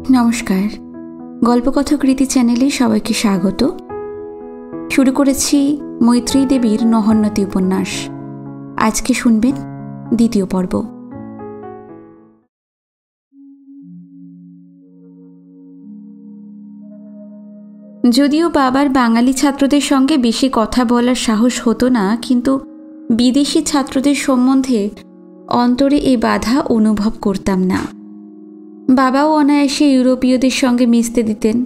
নমস্কার, গল্পকথকৃতি চ্যানেলে সবাইকে স্বাগত। শুরু করেছি মৈত্রী দেবীর নহন্যতি উপন্যাস। আজকে শুনবেন দ্বিতীয় পর্ব। যদিও বাবার বাঙালি ছাত্রদের সঙ্গে বেশি কথা বলার সাহস হতো না, কিন্তু বিদেশি ছাত্রদের সম্বন্ধে অন্তরে এই বাধা অনুভব করতাম না। বাবাও অনায়াসে ইউরোপীয়দের সঙ্গে মিশতে দিতেন।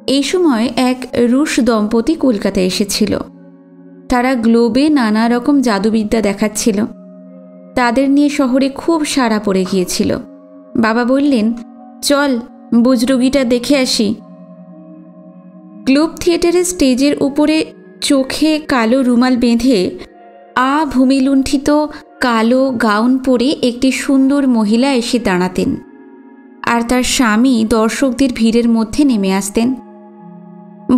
এই সময় এক রুশ দম্পতি কলকাতায় এসেছিল। তারা গ্লোবে নানা রকম জাদুবিদ্যা দেখাচ্ছিল। তাদের নিয়ে শহরে খুব সাড়া পড়ে গিয়েছিল। বাবা বললেন, চল বুজরুগিটা দেখে আসি। গ্লোব থিয়েটারের স্টেজের উপরে চোখে কালো রুমাল বেঁধে ভূমিলুণ্ঠিত কালো গাউন পরে একটি সুন্দর মহিলা এসে দাঁড়াতেন, আর তার স্বামী দর্শকদের ভিড়ের মধ্যে নেমে আসতেন।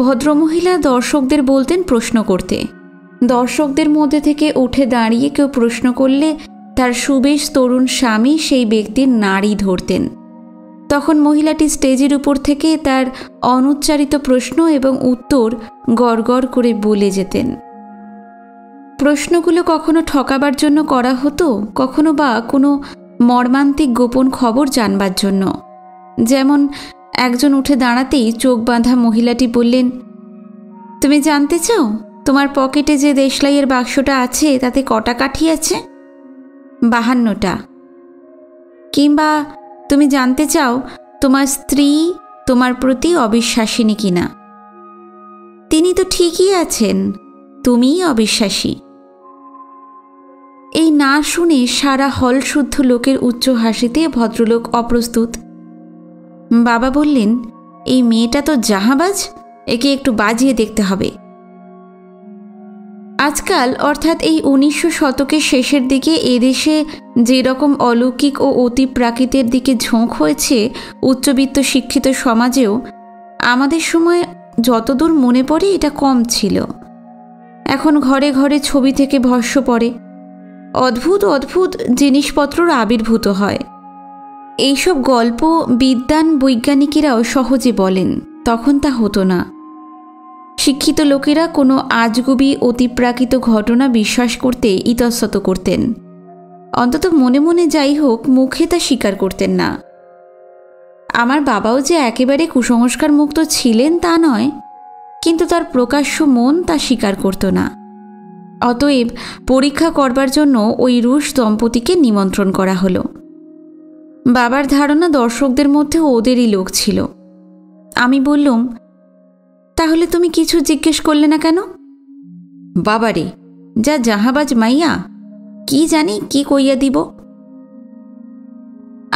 ভদ্রমহিলা দর্শকদের বলতেন প্রশ্ন করতে। দর্শকদের মধ্যে থেকে উঠে দাঁড়িয়ে কেউ প্রশ্ন করলে তার সুবেশ তরুণ স্বামী সেই ব্যক্তির নাড়ি ধরতেন। তখন মহিলাটি স্টেজের উপর থেকে তার অনুচ্চারিত প্রশ্ন এবং উত্তর গড়গড় করে বলে যেতেন। প্রশ্নগুলো কখনো ঠকাবার জন্য করা হতো, কখনো বা কোনো মর্মান্তিক গোপন খবর জানবার জন্য। যেমন একজন উঠে দাঁড়াতেই চোখ বাঁধা মহিলাটি বললেন, তুমি জানতে চাও তোমার পকেটে যে দেশলাইয়ের বাক্সটা আছে তাতে কটা কাঠি আছে? 52টা। কিংবা তুমি জানতে চাও তোমার স্ত্রী তোমার প্রতি অবিশ্বাসিনী কিনা? তিনি তো ঠিকই আছেন, তুমিই অবিশ্বাসী। এই না শুনে সারা হল শুদ্ধ লোকের উচ্চ হাসিতে ভদ্রলোক অপ্রস্তুত। বাবা বললেন, এই মেয়েটা তো জাহাবাজ, একে একটু বাজিয়ে দেখতে হবে। আজকাল অর্থাৎ এই 1900 শতকের শেষের দিকে এদেশে যেরকম অলৌকিক ও অতি প্রাকৃতের দিকে ঝোঁক হয়েছে উচ্চবিত্ত শিক্ষিত সমাজেও, আমাদের সময় যতদূর মনে পড়ে এটা কম ছিল। এখন ঘরে ঘরে ছবি থেকে ভস্য পড়ে, অদ্ভুত অদ্ভুত জিনিসপত্রর আবির্ভূত হয়। এইসব গল্প বিদ্বান বৈজ্ঞানিকেরাও সহজে বলেন, তখন তা হতো না। শিক্ষিত লোকেরা কোনো আজগুবি অতিপ্রাকৃত ঘটনা বিশ্বাস করতে ইতস্তত করতেন, অন্তত মনে মনে যাই হোক মুখে তা স্বীকার করতেন না। আমার বাবাও যে একেবারে কুসংস্কার মুক্ত ছিলেন তা নয়, কিন্তু তার প্রকাশ্য মন তা স্বীকার করত না। অতএব পরীক্ষা করবার জন্য ওই রুশ দম্পতিকে নিমন্ত্রণ করা হলো। বাবার ধারণা দর্শকদের মধ্যে ওদেরই লোক ছিল। আমি বললুম, তাহলে তুমি কিছু জিজ্ঞেস করলে না কেন? বাবারে, যা জাহাবাজ মাইয়া, কি জানি কি কইয়া দিব।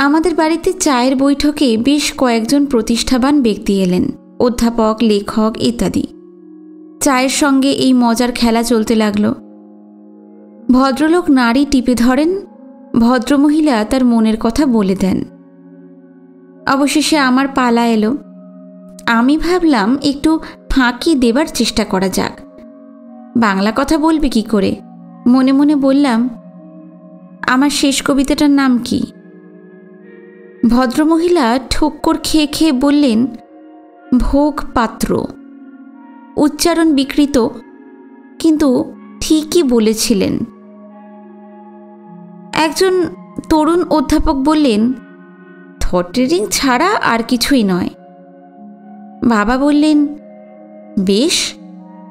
আমাদের বাড়িতে চায়ের বৈঠকে বেশ কয়েকজন প্রতিষ্ঠাবান ব্যক্তি এলেন, অধ্যাপক, লেখক ইত্যাদি। চায়ের সঙ্গে এই মজার খেলা চলতে লাগলো। ভদ্রলোক নাড়ি টিপে ধরেন, ভদ্রমহিলা তার মনের কথা বলে দেন। অবশেষে আমার পালা এলো। আমি ভাবলাম একটু ফাঁকি দেবার চেষ্টা করা যাক। বাংলা কথা বলবে কি করে? মনে মনে বললাম, আমার শেষ কবিতাটার নাম কি? ভদ্রমহিলা ঠোক্কর খেয়ে খেয়ে বললেন, ভোগ পাত্র। উচ্চারণ বিকৃত, কিন্তু ঠিকই বলেছিলেন। একজন তরুণ অধ্যাপক বললেন, থটরিং ছাড়া আর কিছুই নয়। বাবা বললেন, বেশ,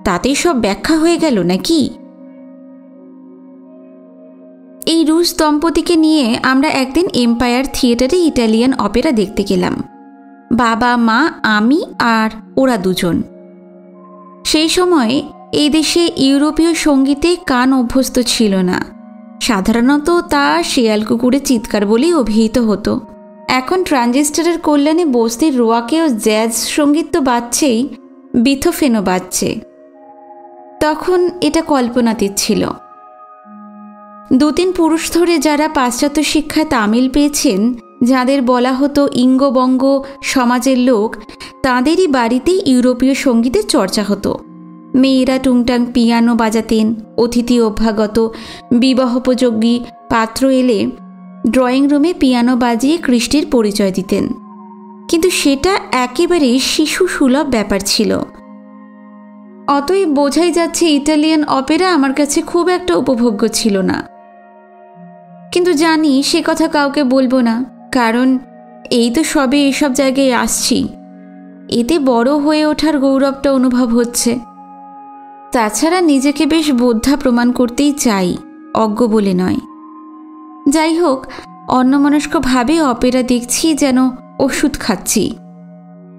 তাতেই সব ব্যাখ্যা হয়ে গেল নাকি? এই রুশ দম্পতিকে নিয়ে আমরা একদিন এম্পায়ার থিয়েটারে ইটালিয়ান অপেরা দেখতে গেলাম। বাবা, মা, আমি আর ওরা দুজন। সেই সময় এই দেশে ইউরোপীয় সঙ্গীতে কান অভ্যস্ত ছিল না। সাধারণত তা শেয়াল কুকুরের চিৎকার বলেই অভিহিত হতো। এখন ট্রানজিস্টরের কল্যাণে বস্তির রোয়াকেও জ্যাজ সঙ্গীত তো বাজছেই, বিথোফেনও বাজছে। তখন এটা কল্পনাতীত ছিল। 2-3 পুরুষ ধরে যারা পাশ্চাত্য শিক্ষায় তামিল পেয়েছেন, যাদের বলা হতো ইঙ্গবঙ্গ সমাজের লোক, তাঁদেরই বাড়িতেই ইউরোপীয় সঙ্গীতের চর্চা হতো। মেয়েরা টুংটাং পিয়ানো বাজাতেন। অতিথি অভ্যাগত বিবাহোপযোগী পাত্র এলে ড্রয়িং রুমে পিয়ানো বাজিয়ে কৃষ্টির পরিচয় দিতেন। কিন্তু সেটা একেবারে শিশু সুলভ ব্যাপার ছিল। অতএব বোঝাই যাচ্ছে ইটালিয়ান অপেরা আমার কাছে খুব একটা উপভোগ্য ছিল না। কিন্তু জানি সে কথা কাউকে বলবো না, কারণ এই তো সবে এসব জায়গায় আসছি, এতে বড় হয়ে ওঠার গৌরবটা অনুভব হচ্ছে। তাছাড়া নিজেকে বেশ বোদ্ধা প্রমাণ করতেই চাই, অজ্ঞ বলে নয়। যাই হোক, অন্যমনস্কভাবে অপেরা দেখছি যেন ওষুধ খাচ্ছি।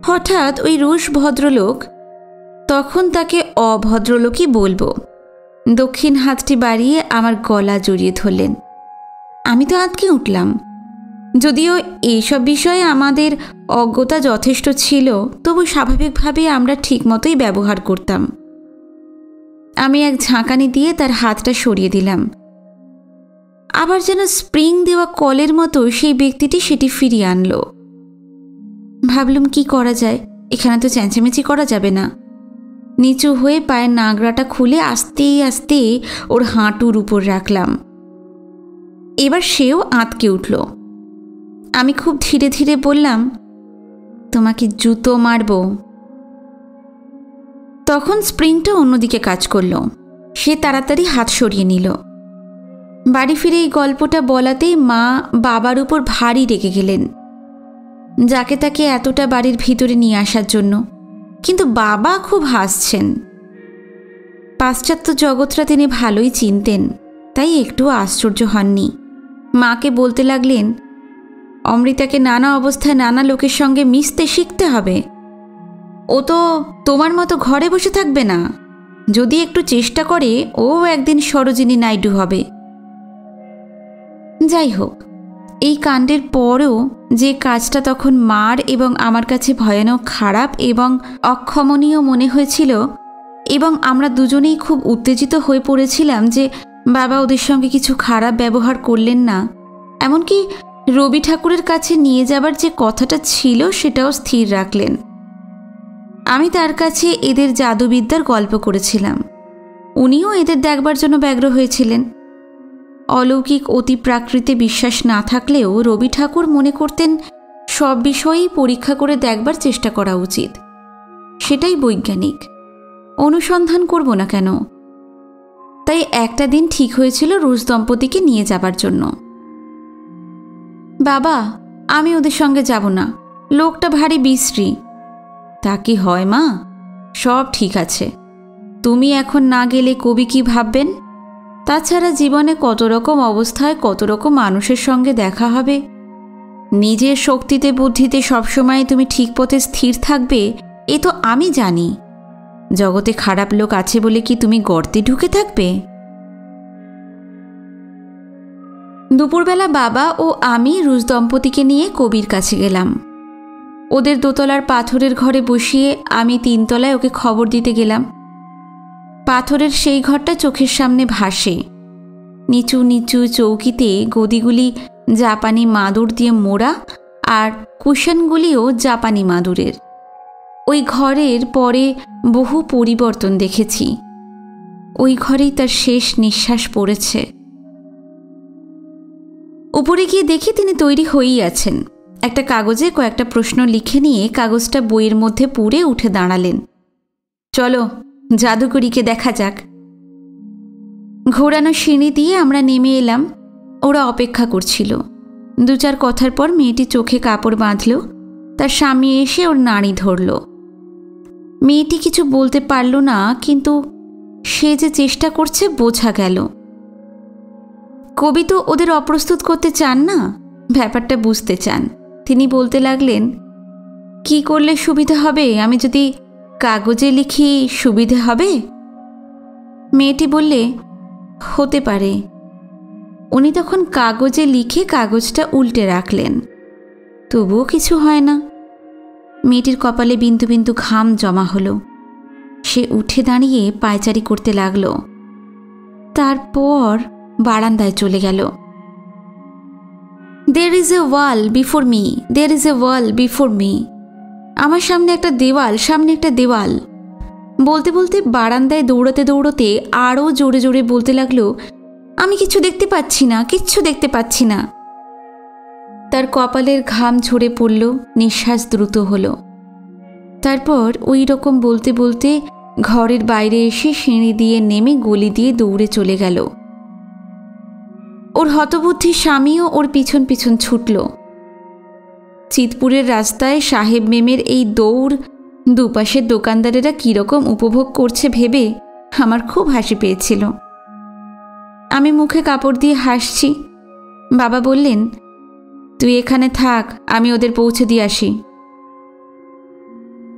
হঠাৎ ওই রুশ ভদ্রলোক, তখন তাকে অভদ্রলোকই বলবো, দক্ষিণ হাতটি বাড়িয়ে আমার গলা জড়িয়ে ধরলেন। আমি তো আঁতকে উঠলাম। যদিও এইসব বিষয়ে আমাদের অজ্ঞতা যথেষ্ট ছিল, তবু স্বাভাবিকভাবে আমরা ঠিকমতোই ব্যবহার করতাম। আমি এক ঝাঁকানি দিয়ে তার হাতটা সরিয়ে দিলাম। আবার যেন স্প্রিং দেওয়া কলের মতো সেই ব্যক্তিটি সেটি ফিরিয়ে আনলো। ভাবলুম কি করা যায়, এখানে তো চেঁচামেচি করা যাবে না। নিচু হয়ে পায়ের নাগড়াটা খুলে আস্তে আস্তে ওর হাঁটুর উপর রাখলাম। এবার সেও আঁতকে উঠল। আমি খুব ধীরে ধীরে বললাম, তোমাকে জুতো মারব। তখন স্প্রিংটা অন্যদিকে কাজ করল। সে তাড়াতাড়ি হাত সরিয়ে নিল। বাড়ি ফিরে এই গল্পটা বলাতেই মা বাবার উপর ভারী রেগে গেলেন, যাকে তাকে এতটা বাড়ির ভিতরে নিয়ে আসার জন্য। কিন্তু বাবা খুব হাসছেন। পাশ্চাত্য জগৎটা তিনি ভালোই চিনতেন, তাই একটু আশ্চর্য হননি। মাকে বলতে লাগলেন, অমৃতাকে নানা অবস্থায় নানা লোকের সঙ্গে মিশতে শিখতে হবে। ও তো তোমার মতো ঘরে বসে থাকবে না। যদি একটু চেষ্টা করে, ও একদিন সরোজিনী নাইডু হবে। যাই হোক, এই কাণ্ডের পরেও যে কাজটা তখন মার এবং আমার কাছে ভয়ানক খারাপ এবং অক্ষমনীয় মনে হয়েছিল, এবং আমরা দুজনেই খুব উত্তেজিত হয়ে পড়েছিলাম যে বাবা ওদের সঙ্গে কিছু খারাপ ব্যবহার করলেন না, এমনকি রবি ঠাকুরের কাছে নিয়ে যাবার যে কথাটা ছিল সেটাও স্থির রাখলেন। আমি তার কাছে এদের জাদুবিদ্যার গল্প করেছিলাম। উনিও এদের দেখবার জন্য ব্যগ্র হয়েছিলেন। অলৌকিক অতি প্রাকৃতে বিশ্বাস না থাকলেও রবি ঠাকুর মনে করতেন সব বিষয়েই পরীক্ষা করে দেখবার চেষ্টা করা উচিত। সেটাই বৈজ্ঞানিক। অনুসন্ধান করব না কেন? তাই একটা দিন ঠিক হয়েছিল রুশ দম্পতিকে নিয়ে যাবার জন্য। বাবা, আমি ওদের সঙ্গে যাব না, লোকটা ভারী বিশ্রী। তা কি হয় মা? সব ঠিক আছে। তুমি এখন না গেলে কবি কি ভাববেন? তাছাড়া জীবনে কত রকম অবস্থায় কত রকম মানুষের সঙ্গে দেখা হবে। নিজের শক্তিতে বুদ্ধিতে সবসময় তুমি ঠিক পথে স্থির থাকবে, এ তো আমি জানি। জগতে খারাপ লোক আছে বলে কি তুমি গর্তে ঢুকে থাকবে? দুপুরবেলা বাবা ও আমি রুশ দম্পতিকে নিয়ে কবির কাছে গেলাম। ওদের দোতলার পাথরের ঘরে বসিয়ে আমি তিনতলায় ওকে খবর দিতে গেলাম। পাথরের সেই ঘরটা চোখের সামনে ভাসে। নিচু নিচু চৌকিতে গদিগুলি জাপানি মাদুর দিয়ে মোড়া, আর কুশনগুলিও জাপানি মাদুরের। ওই ঘরের পরে বহু পরিবর্তন দেখেছি। ওই ঘরেই তার শেষ নিঃশ্বাস পড়েছে। উপরে গিয়ে দেখি তিনি তৈরি হয়েই আছেন। একটা কাগজে কয়েকটা প্রশ্ন লিখে নিয়ে কাগজটা বইয়ের মধ্যে পুরে উঠে দাঁড়ালেন। চলো, জাদুকরীকে দেখা যাক। ঘোরানো সিঁড়ি দিয়ে আমরা নেমে এলাম। ওরা অপেক্ষা করছিল। দু চার কথার পর মেয়েটি চোখে কাপড় বাঁধল। তার স্বামী এসে ওর নাড়ি ধরল। মেয়েটি কিছু বলতে পারল না, কিন্তু সে যে চেষ্টা করছে বোঝা গেল। কবি তো ওদের অপ্রস্তুত করতে চান না, ব্যাপারটা বুঝতে চান। তিনি বলতে লাগলেন, কি করলে সুবিধা হবে? আমি যদি কাগজে লিখি সুবিধে হবে? মেয়েটি বললে, হতে পারে। উনি তখন কাগজে লিখে কাগজটা উল্টে রাখলেন। তবুও কিছু হয় না। মেয়েটির কপালে বিন্দু বিন্দু ঘাম জমা হলো। সে উঠে দাঁড়িয়ে পায়চারি করতে লাগলো। তারপর বারান্দায় চলে গেল। There is a wall before me, there is a wall before me. আমার সামনে একটা দেওয়াল, সামনে একটা দেওয়াল। বলতে বলতে বারান্দায় দৌড়াতে দৌড়াতে আরও জোরে জোরে বলতে লাগলো, আমি কিছু দেখতে পাচ্ছি না, কিচ্ছু দেখতে পাচ্ছি না। তার কপালের ঘাম ঝরে পড়ল, নিঃশ্বাস দ্রুত হলো। তারপর ওই রকম বলতে বলতে ঘরের বাইরে এসে সিঁড়ি দিয়ে নেমে গলি দিয়ে দৌড়ে চলে গেল। ওর হতবুদ্ধি স্বামীও ওর পিছন পিছন ছুটল। চিতপুরের রাস্তায় সাহেব মেমের এই দৌড় দুপাশের দোকানদারেরা কীরকম উপভোগ করছে ভেবে আমার খুব হাসি পেয়েছিল। আমি মুখে কাপড় দিয়ে হাসছি। বাবা বললেন, তুই এখানে থাক, আমি ওদের পৌঁছে দিয়ে আসি।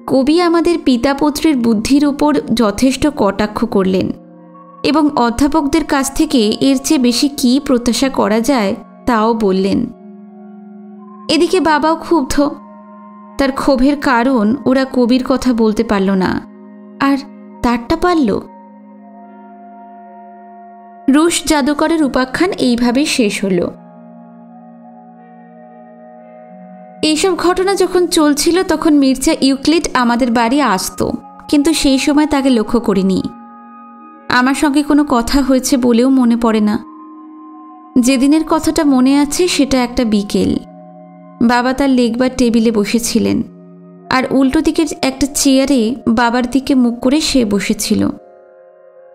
কবি আমাদের পিতাপুত্রের বুদ্ধির উপর যথেষ্ট কটাক্ষ করলেন এবং অধ্যাপকদের কাছ থেকে এর চেয়ে বেশি কী প্রত্যাশা করা যায় তাও বললেন। এদিকে বাবাও ক্ষুব্ধ। তার ক্ষোভের কারণ ওরা কবির কথা বলতে পারল না, আর তারটা পারল। রুশ জাদুকরের উপাখ্যান এইভাবেই শেষ হল। এইসব ঘটনা যখন চলছিল তখন মির্জা ইউক্লিড আমাদের বাড়ি আসতো, কিন্তু সেই সময় তাকে লক্ষ্য করিনি। আমার সঙ্গে কোনো কথা হয়েছে বলেও মনে পড়ে না। যেদিনের কথাটা মনে আছে সেটা একটা বিকেল। বাবা তার লেখবার টেবিলে বসেছিলেন, আর উল্টো দিকের একটা চেয়ারে বাবার দিকে মুখ করে সে বসেছিল।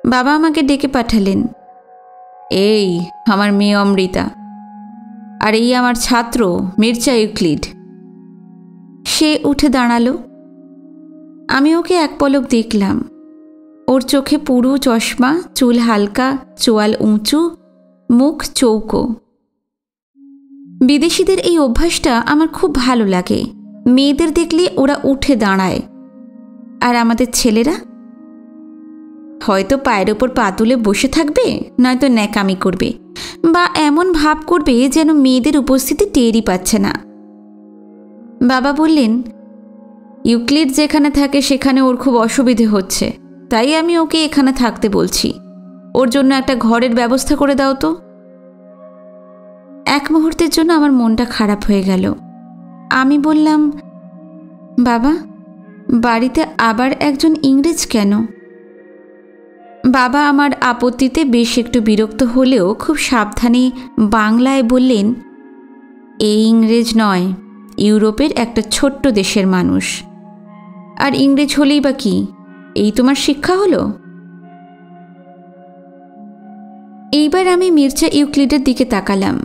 বাবা আমাকে ডেকে পাঠালেন, এই আমার মেয়ে অমৃতা, আর এই আমার ছাত্র মির্জা ইউক্লিড। সে উঠে দাঁড়ালো। আমি ওকে এক পলক দেখলাম। ওর চোখে পুরু চশমা, চুল হালকা, চোয়াল উঁচু, মুখ চৌকো। বিদেশিদের এই অভ্যাসটা আমার খুব ভালো লাগে। মেয়েদের দেখলে ওরা উঠে দাঁড়ায়, আর আমাদের ছেলেরা হয়তো পায়ের ওপর পা তুলে বসে থাকবে, নয়তো ন্যাকামি করবে বা এমন ভাব করবে যেন মেয়েদের উপস্থিতি টেরই পাচ্ছে না। বাবা বললেন, ইউক্লিড যেখানে থাকে সেখানে ওর খুব অসুবিধে হচ্ছে, তাই আমি ওকে এখানে থাকতে বলছি। ওর জন্য একটা ঘরের ব্যবস্থা করে দাও তো। এক মুহূর্তের জন্য আমার মনটা খারাপ হয়ে গেল। আমি বললাম, বাবা, বাড়িতে আবার একজন ইংরেজ কেন? বাবা আমার আপত্তিতে বেশ একটু বিরক্ত হলেও খুব সাবধানে বাংলায় বললেন, এই ইংরেজ নয়, ইউরোপের একটা ছোট্ট দেশের মানুষ। আর ইংরেজ হলেই বা কি, এই তোমার শিক্ষা হলো? এইবার আমি মির্জা ইউক্লিডের দিকে তাকালাম।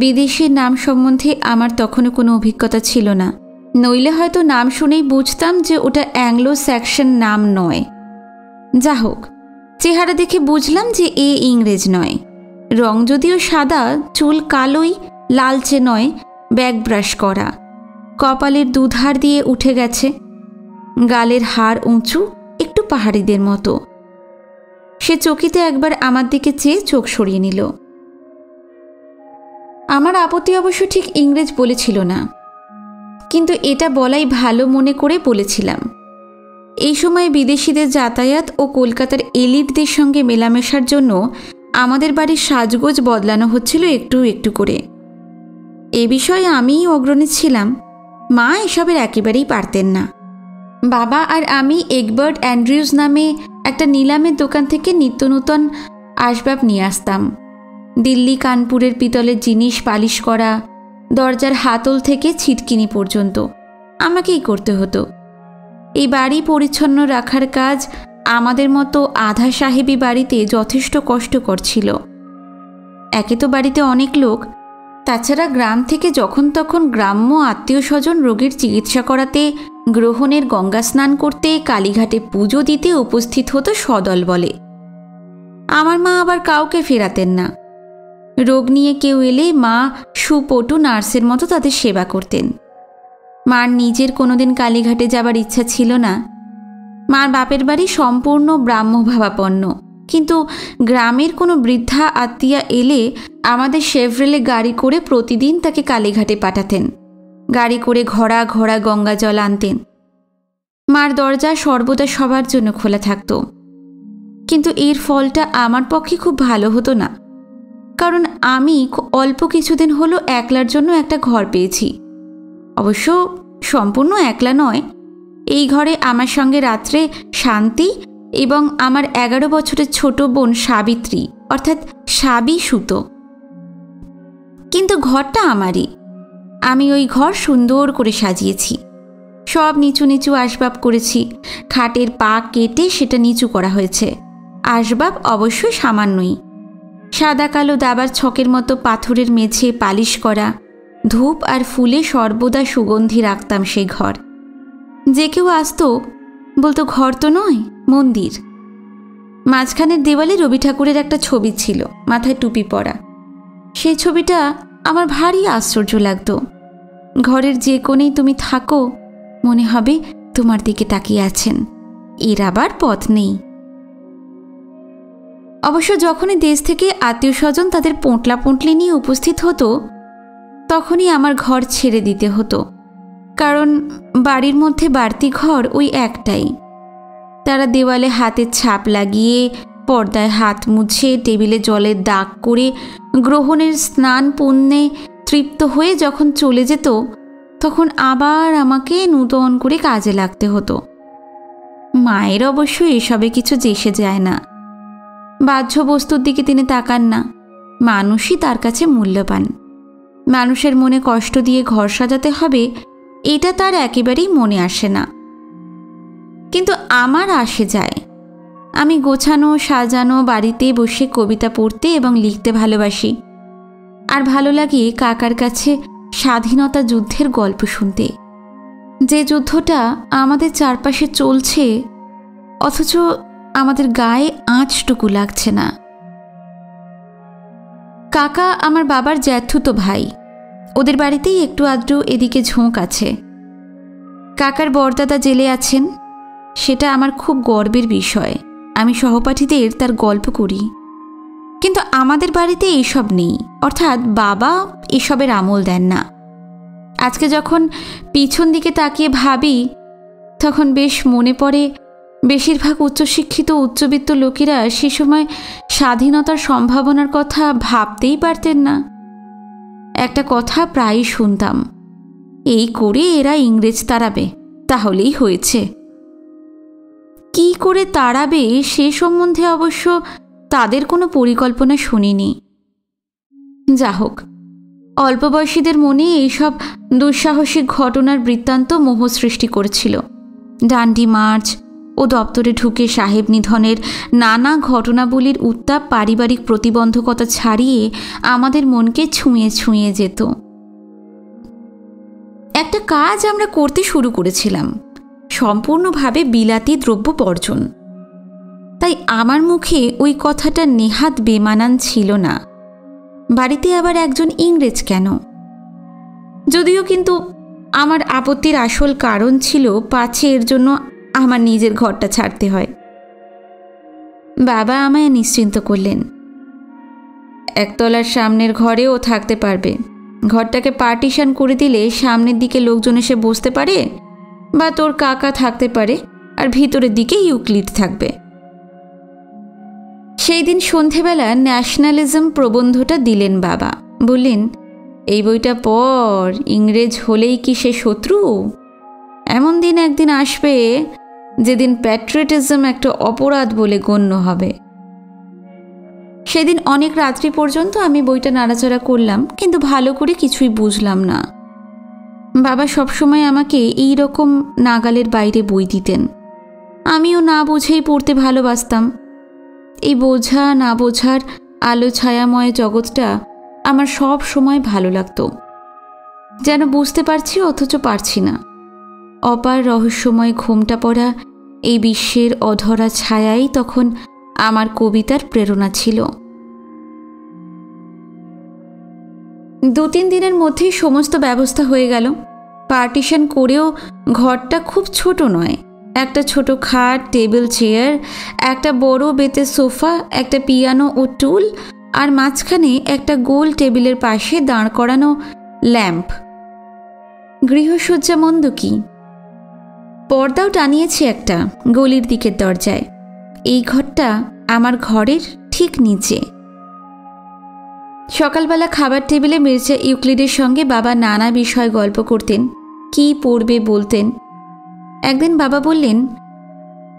বিদেশের নাম সম্বন্ধে আমার তখনও কোনো অভিজ্ঞতা ছিল না, নইলে হয়তো নাম শুনেই বুঝতাম যে ওটা অ্যাংলো স্যাকশন নাম নয়। যা হোক, চেহারা দেখে বুঝলাম যে এ ইংরেজ নয়। রং যদিও সাদা, চুল কালোই, লালচে নয়, ব্যাক ব্রাশ করা, কপালের দুধার দিয়ে উঠে গেছে, গালের হাড় উঁচু, একটু পাহাড়িদের মতো। সে চকিতে একবার আমার দিকে চেয়ে চোখ সরিয়ে নিল। আমার আপত্তি অবশ্য ঠিক ইংরেজ বলেছিল না, কিন্তু এটা বলাই ভালো মনে করে বলেছিলাম। এই সময় বিদেশিদের যাতায়াত ও কলকাতার এলিটদের সঙ্গে মেলামেশার জন্য আমাদের বাড়ির সাজগোজ বদলানো হচ্ছিল একটু একটু করে। এ বিষয়ে আমিই অগ্রণী ছিলাম। মা এসবের একেবারেই পারতেন না। বাবা আর আমি এগবার্ট অ্যান্ড্রিউজ নামে একটা নিলামের দোকান থেকে নিত্য নূতন আসবাব নিয়ে আসতাম। দিল্লি কানপুরের পিতলের জিনিস পালিশ করা, দরজার হাতল থেকে ছিটকিনি পর্যন্ত আমাকেই করতে হতো। এই বাড়ি পরিচ্ছন্ন রাখার কাজ আমাদের মতো আধা সাহেবী বাড়িতে যথেষ্ট কষ্টকর ছিল। একে তো বাড়িতে অনেক লোক, তাছাড়া গ্রাম থেকে যখন তখন গ্রাম্য আত্মীয় স্বজন রোগীর চিকিৎসা করাতে, গ্রহণের গঙ্গা স্নান করতে, কালীঘাটে পুজো দিতে উপস্থিত হতো সদল বলে। আমার মা আবার কাউকে ফেরাতেন না। রোগ নিয়ে কেউ এলে মা সুপটু নার্সের মতো তাদের সেবা করতেন। মার নিজের কোনোদিন কালীঘাটে যাবার ইচ্ছা ছিল না। মার বাপের বাড়ি সম্পূর্ণ ব্রাহ্মভাবাপন্ন, কিন্তু গ্রামের কোনো বৃদ্ধা আত্মীয়া এলে আমাদের শেভরেলে গাড়ি করে প্রতিদিন তাকে কালীঘাটে পাঠাতেন। গাড়ি করে ঘোড়া ঘোড়া গঙ্গা জল আনতেন। মার দরজা সর্বদা সবার জন্য খোলা থাকত। কিন্তু এর ফলটা আমার পক্ষে খুব ভালো হতো না, কারণ আমি অল্প কিছুদিন হলো একলার জন্য একটা ঘর পেয়েছি। অবশ্য সম্পূর্ণ একলা নয়, এই ঘরে আমার সঙ্গে রাত্রে শান্তি এবং আমার 11 বছরের ছোট বোন সাবিত্রী অর্থাৎ সাবি সুতো। কিন্তু ঘরটা আমারই, আমি ওই ঘর সুন্দর করে সাজিয়েছি। সব নিচু নিচু আসবাব করেছি। খাটের পা কেটে সেটা নিচু করা হয়েছে। আসবাব অবশ্যই সামান্যই। সাদা কালো দাবার ছকের মতো পাথরের মেঝে পালিশ করা। ধূপ আর ফুলে সর্বদা সুগন্ধি রাখতাম সেই ঘর। যে কেউ আসতো বলতো ঘর তো নয়, মন্দির। মাঝখানের দেওয়ালে রবি ঠাকুরের একটা ছবি ছিল, মাথায় টুপি পরা। সেই ছবিটা আমার ভারী আশ্চর্য লাগতো। ঘরের যে কোণেই তুমি থাকো মনে হবে তোমার দিকে তাকিয়ে আছেন, এর আবার পথ নেই। অবশ্য যখনই দেশ থেকে আত্মীয় স্বজন তাদের পোঁটলা পোঁটলি নিয়ে উপস্থিত হতো তখনই আমার ঘর ছেড়ে দিতে হতো, কারণ বাড়ির মধ্যে বাড়তি ঘর ওই একটাই। তারা দেওয়ালে হাতের ছাপ লাগিয়ে, পর্দায় হাত মুছে, টেবিলে জলের দাগ করে, গ্রহণের স্নান পুণ্যে তৃপ্ত হয়ে যখন চলে যেত তখন আবার আমাকে নূতন করে কাজে লাগতে হতো। মায়ের অবশ্য এসবে কিছু যেসে যায় না। বাহ্য বস্তুর দিকে তিনি তাকান না, মানুষই তার কাছে মূল্যবান। মানুষের মনে কষ্ট দিয়ে ঘর সাজাতে হবে এটা তার একেবারেই মনে আসে না, কিন্তু আমার আসে যায়। আমি গোছানো সাজানো বাড়িতে বসে কবিতা পড়তে এবং লিখতে ভালোবাসি। আর ভালো লাগে কাকার কাছে স্বাধীনতা যুদ্ধের গল্প শুনতে, যে যুদ্ধটা আমাদের চারপাশে চলছে অথচ আমাদের গায়ে আঁচটুকু লাগছে না। কাকা আমার বাবার জ্যাঠুতো ভাই। ওদের বাড়িতেই একটু আধটু এদিকে ঝোঁক আছে। কাকার বড়দাদা জেলে আছেন, সেটা আমার খুব গর্বের বিষয়। আমি সহপাঠীদের তার গল্প করি, কিন্তু আমাদের বাড়িতে এইসব নেই, অর্থাৎ বাবা এসবের আমল দেন না। আজকে যখন পিছন দিকে তাকিয়ে ভাবি তখন বেশ মনে পড়ে বেশিরভাগ উচ্চশিক্ষিত উচ্চবিত্ত লোকেরা সে সময় স্বাধীনতার সম্ভাবনার কথা ভাবতেই পারতেন না। একটা কথা প্রায়ই শুনতাম, এই করে এরা ইংরেজ তাড়াবে, তাহলেই হয়েছে। কি করে তাড়াবে সে সম্বন্ধে অবশ্য তাদের কোনো পরিকল্পনা শুনিনি। যা হোক, অল্প বয়সীদের মনে এইসব দুঃসাহসিক ঘটনার বৃত্তান্ত মোহ সৃষ্টি করেছিল। ডান্ডি মার্চ ও দপ্তরে ঢুকে সাহেব নিধনের নানা ঘটনাবলীর উত্তাপ পারিবারিক প্রতিবন্ধকতা ছাড়িয়ে আমাদের মনকে ছুঁয়ে ছুঁয়ে যেত। একটা কাজ আমরা করতে শুরু করেছিলাম, সম্পূর্ণভাবে বিলাতি দ্রব্য বর্জন। তাই আমার মুখে ওই কথাটা নেহাত বেমানান ছিল না। বাড়িতে আবার একজন ইংরেজ কেন? যদিও কিন্তু আমার আপত্তির আসল কারণ ছিল পাছে এর জন্য আমার নিজের ঘরটা ছাড়তে হয়। বাবা আমায় নিশ্চিন্ত করলেন, একতলার সামনের ঘরেও থাকতে পারবে। ঘরটাকে পার্টিশন করে দিলে সামনের দিকে লোকজন এসে বসতে পারে, বা তোর কাকা থাকতে পারে, আর ভিতরের দিকে ইউক্লিড থাকবে। সেই দিন সন্ধেবেলা ন্যাশনালিজম প্রবন্ধটা দিলেন বাবা। বললেন, এই বইটা পড়, ইংরেজ হলেই কি সে শত্রু? এমন দিন একদিন আসবে যেদিন প্যাট্রিয়টিজম একটা অপরাধ বলে গণ্য হবে। সেদিন অনেক রাত্রি পর্যন্ত আমি বইটা নাড়াচাড়া করলাম, কিন্তু ভালো করে কিছুই বুঝলাম না। বাবা সবসময় আমাকে এই রকম নাগালের বাইরে বই দিতেন। আমিও না বুঝেই পড়তে ভালোবাসতাম। এই বোঝা না বোঝার আলো ছায়াময় জগৎটা আমার সব সময় ভালো লাগতো, যেন বুঝতে পারছি অথচ পারছি না। অপার রহস্যময় ঘোমটা পড়া এই বিশ্বের অধরা ছায়াই তখন আমার কবিতার প্রেরণা ছিল। 2-3 দিনের মধ্যেই সমস্ত ব্যবস্থা হয়ে গেল। পার্টিশন করেও ঘরটা খুব ছোট নয়। একটা ছোট খাট, টেবিল চেয়ার, একটা বড় বেতের সোফা, একটা পিয়ানো ও টুল, আর মাঝখানে একটা গোল টেবিলের পাশে দাঁড় করানো ল্যাম্প। গৃহসজ্জা মন্দ কি? পর্দাও টানিয়েছে একটা গলির দিকের দরজায়। এই ঘরটা আমার ঘরের ঠিক নিচে। সকালবেলা খাবার টেবিলে মির্জা ইউক্লিডের সঙ্গে বাবা নানা বিষয় গল্প করতেন, কি পড়বে বলতেন। একদিন বাবা বললেন,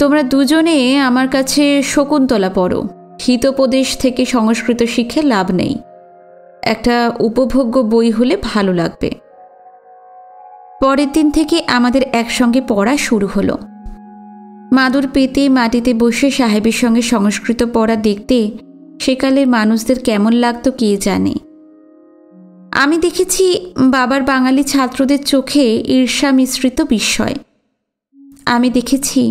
তোমরা দুজনে আমার কাছে শকুন্তলা পড়ো। হিতোপদেশ থেকে সংস্কৃত শিখে লাভ নেই, একটা উপভোগ্য বই হলে ভালো লাগবে। পরের দিন থেকে আমাদের একসঙ্গে পড়া শুরু হলো। মাদুর পেতে মাটিতে বসে সাহেবের সঙ্গে সংস্কৃত পড়া দেখতে সেকালের মানুষদের কেমন লাগতো কে জানে। আমি দেখেছি বাবার বাঙালি ছাত্রদের চোখে ঈর্ষা মিশ্রিত বিস্ময়। আমি দেখেছি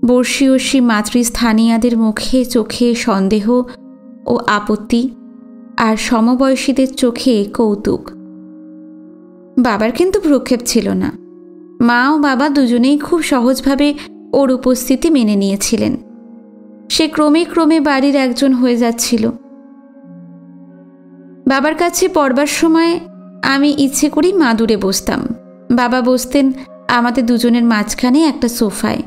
বর্ষীয়সী মাতৃস্থানীয়াদের মুখে চোখে সন্দেহ ও আপত্তি, আর সমবয়সীদের চোখে কৌতুক। বাবার কিন্তু ভ্রুক্ষেপ ছিল না। মা ও বাবা দুজনেই খুব সহজভাবে ওর উপস্থিতি মেনে নিয়েছিলেন। সে ক্রমে ক্রমে বাড়ির একজন হয়ে যাচ্ছিল। বাবার কাছে পড়বার সময় আমি ইচ্ছে করেই মাদুরে বসতাম। বাবা বসতেন আমাদের দুজনের মাঝখানে একটা সোফায়।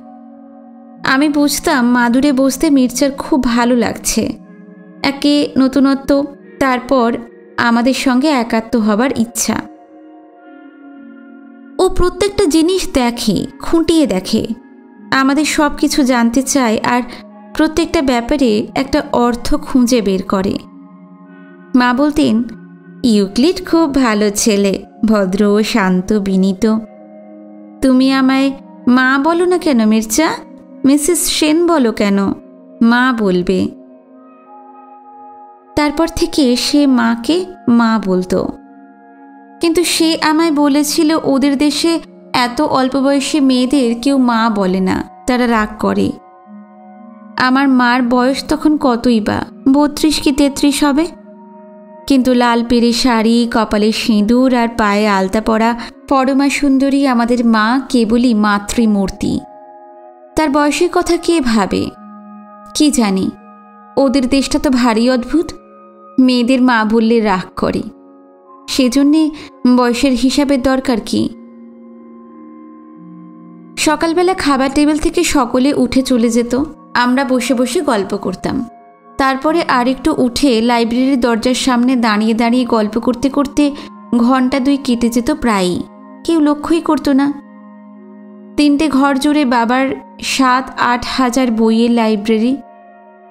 আমি বুঝতাম মাদুরে বসতে মির্জার খুব ভালো লাগছে। একে নতুনত্ব, তারপর আমাদের সঙ্গে একাত্ম হবার ইচ্ছা। ও প্রত্যেকটা জিনিস দেখে, খুঁটিয়ে দেখে, আমাদের সব কিছু জানতে চায়, আর প্রত্যেকটা ব্যাপারে একটা অর্থ খুঁজে বের করে। মা বলতেন, ইউক্লিড খুব ভালো ছেলে, ভদ্র ও শান্ত বিনীত। তুমি আমায় মা বলো না কেন মির্জা? মিসেস সেন বলো কেন? মা বলবে। তারপর থেকে সে মাকে মা বলতো। কিন্তু সে আমায় বলেছিল ওদের দেশে এত অল্প বয়সী মেয়েদের কেউ মা বলে না, তারা রাগ করে। আমার মার বয়স তখন কতই বা, 32 কি 33 হবে। কিন্তু লাল পেরে শাড়ি, কপালে সিঁদুর আর পায়ে আলতা পরা পরমা সুন্দরী আমাদের মা কেবলই মাতৃমূর্তি। তার বয়সের কথা কে ভাবে? কি জানি, ওদের দেশটা তো ভারী অদ্ভুত। মেয়েদের মা বললে রাগ করে। সেজন্যে বয়সের হিসাবের দরকার কি? সকালবেলা খাবার টেবিল থেকে সকলে উঠে চলে যেত। আমরা বসে বসে গল্প করতাম। তারপরে আরেকটু উঠে লাইব্রেরির দরজার সামনে দাঁড়িয়ে দাঁড়িয়ে গল্প করতে করতে ঘন্টা 2 কেটে যেত প্রায়ই। কেউ লক্ষ্যই করতো না। 3টে ঘর জুড়ে বাবার 7-8 হাজার বইয়ের লাইব্রেরি।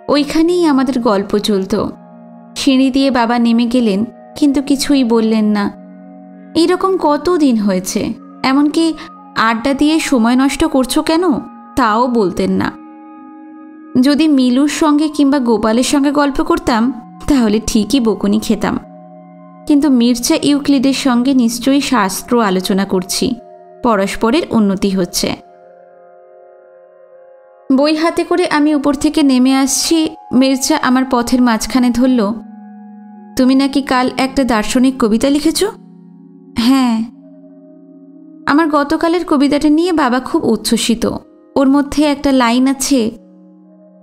ওইখানেই আমাদের গল্প চলত। সিঁড়ি দিয়ে বাবা নেমে গেলেন, কিন্তু কিছুই বললেন না। এইরকম কতদিন হয়েছে। এমনকি আড্ডা দিয়ে সময় নষ্ট করছো কেন তাও বলতেন না। যদি মিলুর সঙ্গে কিংবা গোপালের সঙ্গে গল্প করতাম তাহলে ঠিকই বকুনি খেতাম। কিন্তু মির্জা ইউক্লিডের সঙ্গে নিশ্চয়ই শাস্ত্র আলোচনা করছি, পরস্পরের উন্নতি হচ্ছে। বই হাতে করে আমি উপর থেকে নেমে আসছি। মির্জা আমার পথের মাঝখানে ধরল, তুমি নাকি কাল একটা দার্শনিক কবিতা লিখেছ? হ্যাঁ। আমার গতকালের কবিতাটা নিয়ে বাবা খুব উচ্ছ্বসিত। ওর মধ্যে একটা লাইন আছে,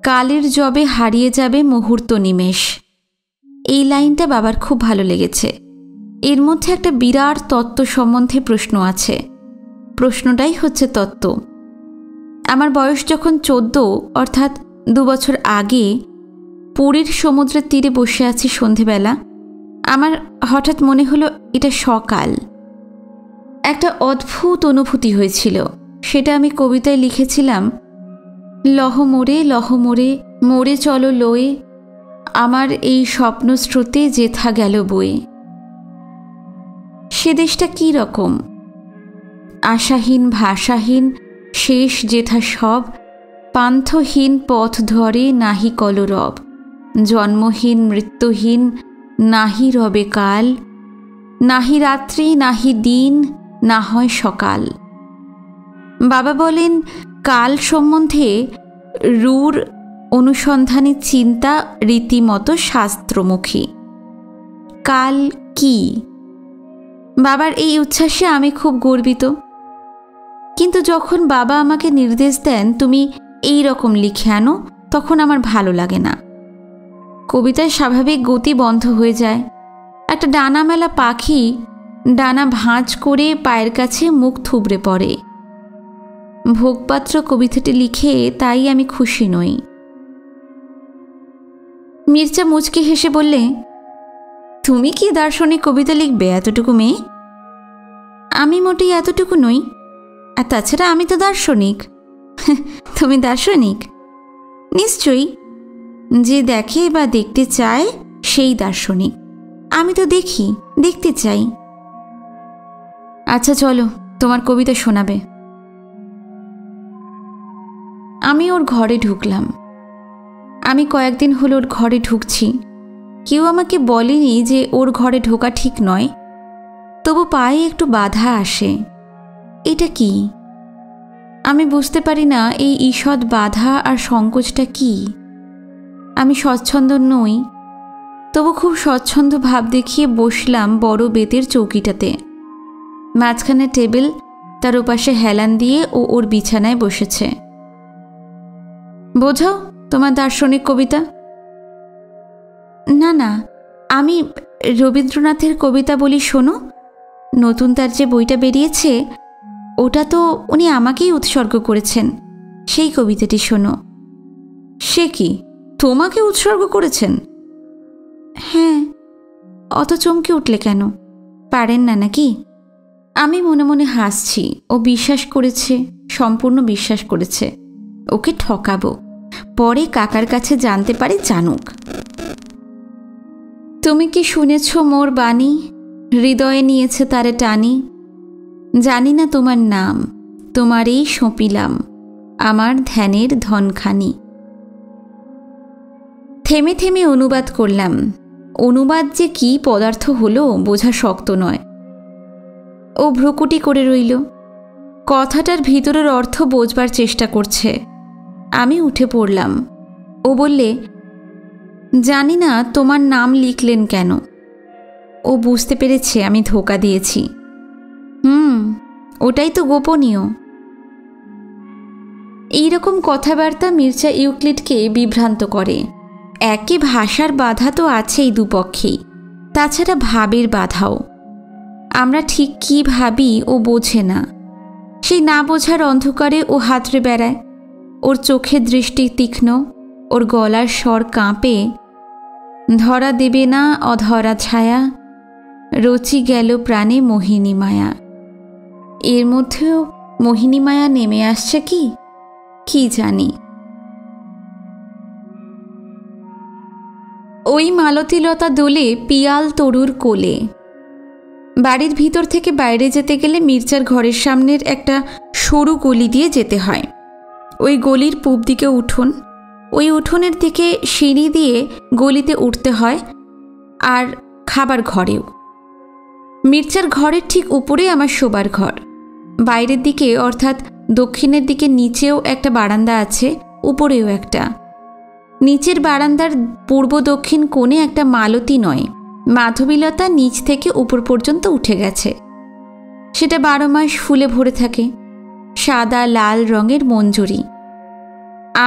কালের জবে হারিয়ে যাবে মুহূর্ত নিমেষ। এই লাইনটা বাবার খুব ভালো লেগেছে। এর মধ্যে একটা বিরাট তত্ত্ব সম্বন্ধে প্রশ্ন আছে। প্রশ্নটাই হচ্ছে তত্ত্ব। আমার বয়স যখন 14, অর্থাৎ 2 বছর আগে, পুরীর সমুদ্রের তীরে বসে আছি সন্ধেবেলা। আমার হঠাৎ মনে হলো এটা সকাল। একটা অদ্ভুত অনুভূতি হয়েছিল। সেটা আমি কবিতায় লিখেছিলাম, লহ মোরে মোরে চলো লয়ে, আমার এই স্বপ্ন স্রোতে যেথা গেল বয়ে। সে দেশটা কী রকম? আশাহীন ভাষাহীন শেষ যেথা সব, পান্থহীন পথ ধরে নাহি কলরব, জন্মহীন মৃত্যুহীন নাহি রবে কাল, নাহি রাত্রি নাহি দিন না হয় সকাল। বাবা বলেন, কাল সম্বন্ধে রূঢ় অনুসন্ধানী চিন্তা রীতিমতো শাস্ত্রমুখী। কাল কি? বাবার এই উচ্ছ্বাসে আমি খুব গর্বিত। কিন্তু যখন বাবা আমাকে নির্দেশ দেন তুমি এই রকম লিখে আনো, তখন আমার ভালো লাগে না। কবিতার স্বাভাবিক গতি বন্ধ হয়ে যায়। একটা ডানা মেলা পাখি ডানা ভাঁজ করে পায়ের কাছে মুখ থুবড়ে পড়ে। ভোগপাত্র কবিতাটি লিখে তাই আমি খুশি নই। মির্জা মুচকি হেসে বললে, তুমি কি দার্শনিক কবিতা লিখবে এতটুকু মেয়ে? আমি মোটেই এতটুকু নই। আর তাছাড়া আমি তো দার্শনিক। তুমি দার্শনিক? নিশ্চয়ই। যে দেখে বা দেখতে চায় সেই দার্শনিক। আমি তো দেখি, দেখতে চাই। আচ্ছা চলো, তোমার কবিতা শোনাবে। আমি ওর ঘরে ঢুকলাম। আমি কয়েকদিন হলো ওর ঘরে ঢুকছি। কেউ আমাকে বলেনি যে ওর ঘরে ঢোকা ঠিক নয়, তবু পায়ে একটু বাধা আসে। এটা কি? আমি বুঝতে পারি না এই ঈষৎ বাধা আর সংকোচটা কি। আমি স্বচ্ছন্দ নই, তবু খুব স্বচ্ছন্দ ভাব দেখিয়ে বসলাম বড় বেতের চৌকিটাতে। মাঝখানে টেবিল, তার ওপাশে হেলান দিয়ে ও ওর বিছানায় বসেছে। বোঝাও তোমার দার্শনিক কবিতা। না না, আমি রবীন্দ্রনাথের কবিতা বলি শোনো। নতুন তার যে বইটা বেরিয়েছে, ওটা তো উনি আমাকেই উৎসর্গ করেছেন। সেই কবিতাটি শোনো। সে কি, তোমাকে উৎসর্গ করেছেন? হ্যাঁ। অত চমকে উঠলে কেন? পারেন না নাকি? আমি মনে মনে হাসছি। ও বিশ্বাস করেছে, সম্পূর্ণ বিশ্বাস করেছে। ওকে ঠকাবো, পরে কাকার কাছে জানতে পারে, জানুক। তুমি কি শুনেছ মোর বাণী, হৃদয়ে নিয়েছে তারে টানি। জানি না তোমার নাম, তোমারেই সঁপিলাম আমার ধ্যানের ধনখানি। থেমে থেমে অনুবাদ করলাম। অনুবাদ যে কি পদার্থ হলো বোঝা শক্ত নয়। ও ভ্রুকুটি করে রইল, কথাটার ভিতরের অর্থ বোঝবার চেষ্টা করছে। আমি উঠে পড়লাম। ও বললে, জানি না তোমার নাম লিখলেন কেন। ও বুঝতে পেরেছে আমি ধোঁকা দিয়েছি। ওটাই তো গোপনীয়। এইরকম কথাবার্তা মির্জা ইউক্লিডকে বিভ্রান্ত করে। একই ভাষার বাধা তো আছেই দুপক্ষেই, তাছাড়া ভাবের বাধাও। আমরা ঠিক কী ভাবি ও বোঝে না। সেই না বোঝার অন্ধকারে ও হাতড়ে বেড়ায়। ওর চোখের দৃষ্টি তীক্ষ্ণ, ওর গলার স্বর কাঁপে। ধরা দেবে না অধরা ছায়া, রচি গেল প্রাণে মোহিনী মায়া। এর মধ্যেও মোহিনী মায়া নেমে আসছে কি, কি জানি। ওই মালতীলতা দোলে পিয়াল তরুর কোলে। বাড়ির ভিতর থেকে বাইরে যেতে গেলে মির্জার ঘরের সামনের একটা সরু গলি দিয়ে যেতে হয়। ওই গলির পূব দিকে উঠোন, ওই উঠোনের দিকে সিঁড়ি দিয়ে গলিতে উঠতে হয়, আর খাবার ঘরেও। মির্জার ঘরের ঠিক উপরে আমার শোবার ঘর। বাইরের দিকে অর্থাৎ দক্ষিণের দিকে নিচেও একটা বারান্দা আছে, উপরেও একটা। নিচের বারান্দার পূর্ব দক্ষিণ কোণে একটা মালতী নয়, মাধবীলতা নিচ থেকে উপর পর্যন্ত উঠে গেছে। সেটা 12 মাস ফুলে ভরে থাকে, সাদা লাল রঙের মঞ্জুরি।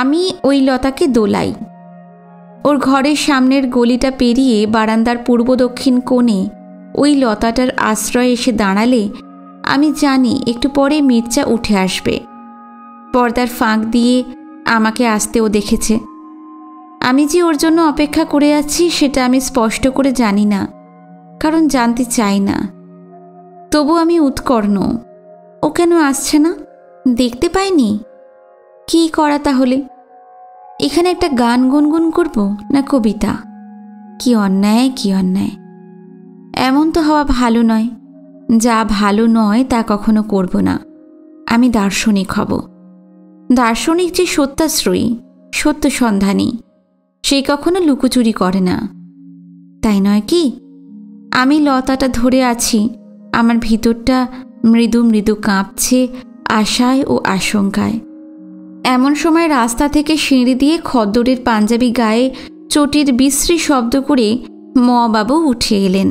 আমি ওই লতাকে দোলাই। ওর ঘরের সামনের গলিটা পেরিয়ে বারান্দার পূর্ব দক্ষিণ কোণে ওই লতাটার আশ্রয়ে এসে দাঁড়ালে আমি জানি একটু পরে মির্জা উঠে আসবে। পর্দার ফাঁক দিয়ে আমাকে আসতেও দেখেছে। আমি যে ওর জন্য অপেক্ষা করে আছি সেটা আমি স্পষ্ট করে জানি না, কারণ জানতে চাই না। তবু আমি উৎকর্ণ। ও কেন আসছে না? দেখতে পাইনি? কি করা তাহলে? এখানে একটা গান গুনগুন করব না কবিতা? কি অন্যায়, কি অন্যায়! এমন তো হওয়া ভালো নয়। যা ভালো নয় তা কখনো করব না। আমি দার্শনিক হব। দার্শনিক যে সত্যাশ্রয়ী, সত্য সন্ধানী, সে কখনো লুকোচুরি করে না, তাই নয় কি? আমি লতাটা ধরে আছি, আমার ভিতরটা মৃদু মৃদু কাঁপছে আশায় ও আশঙ্কায়। এমন সময় রাস্তা থেকে সিঁড়ি দিয়ে খদ্দরের পাঞ্জাবি গায়ে চটির বিশ্রী শব্দ করে বাবু উঠে এলেন।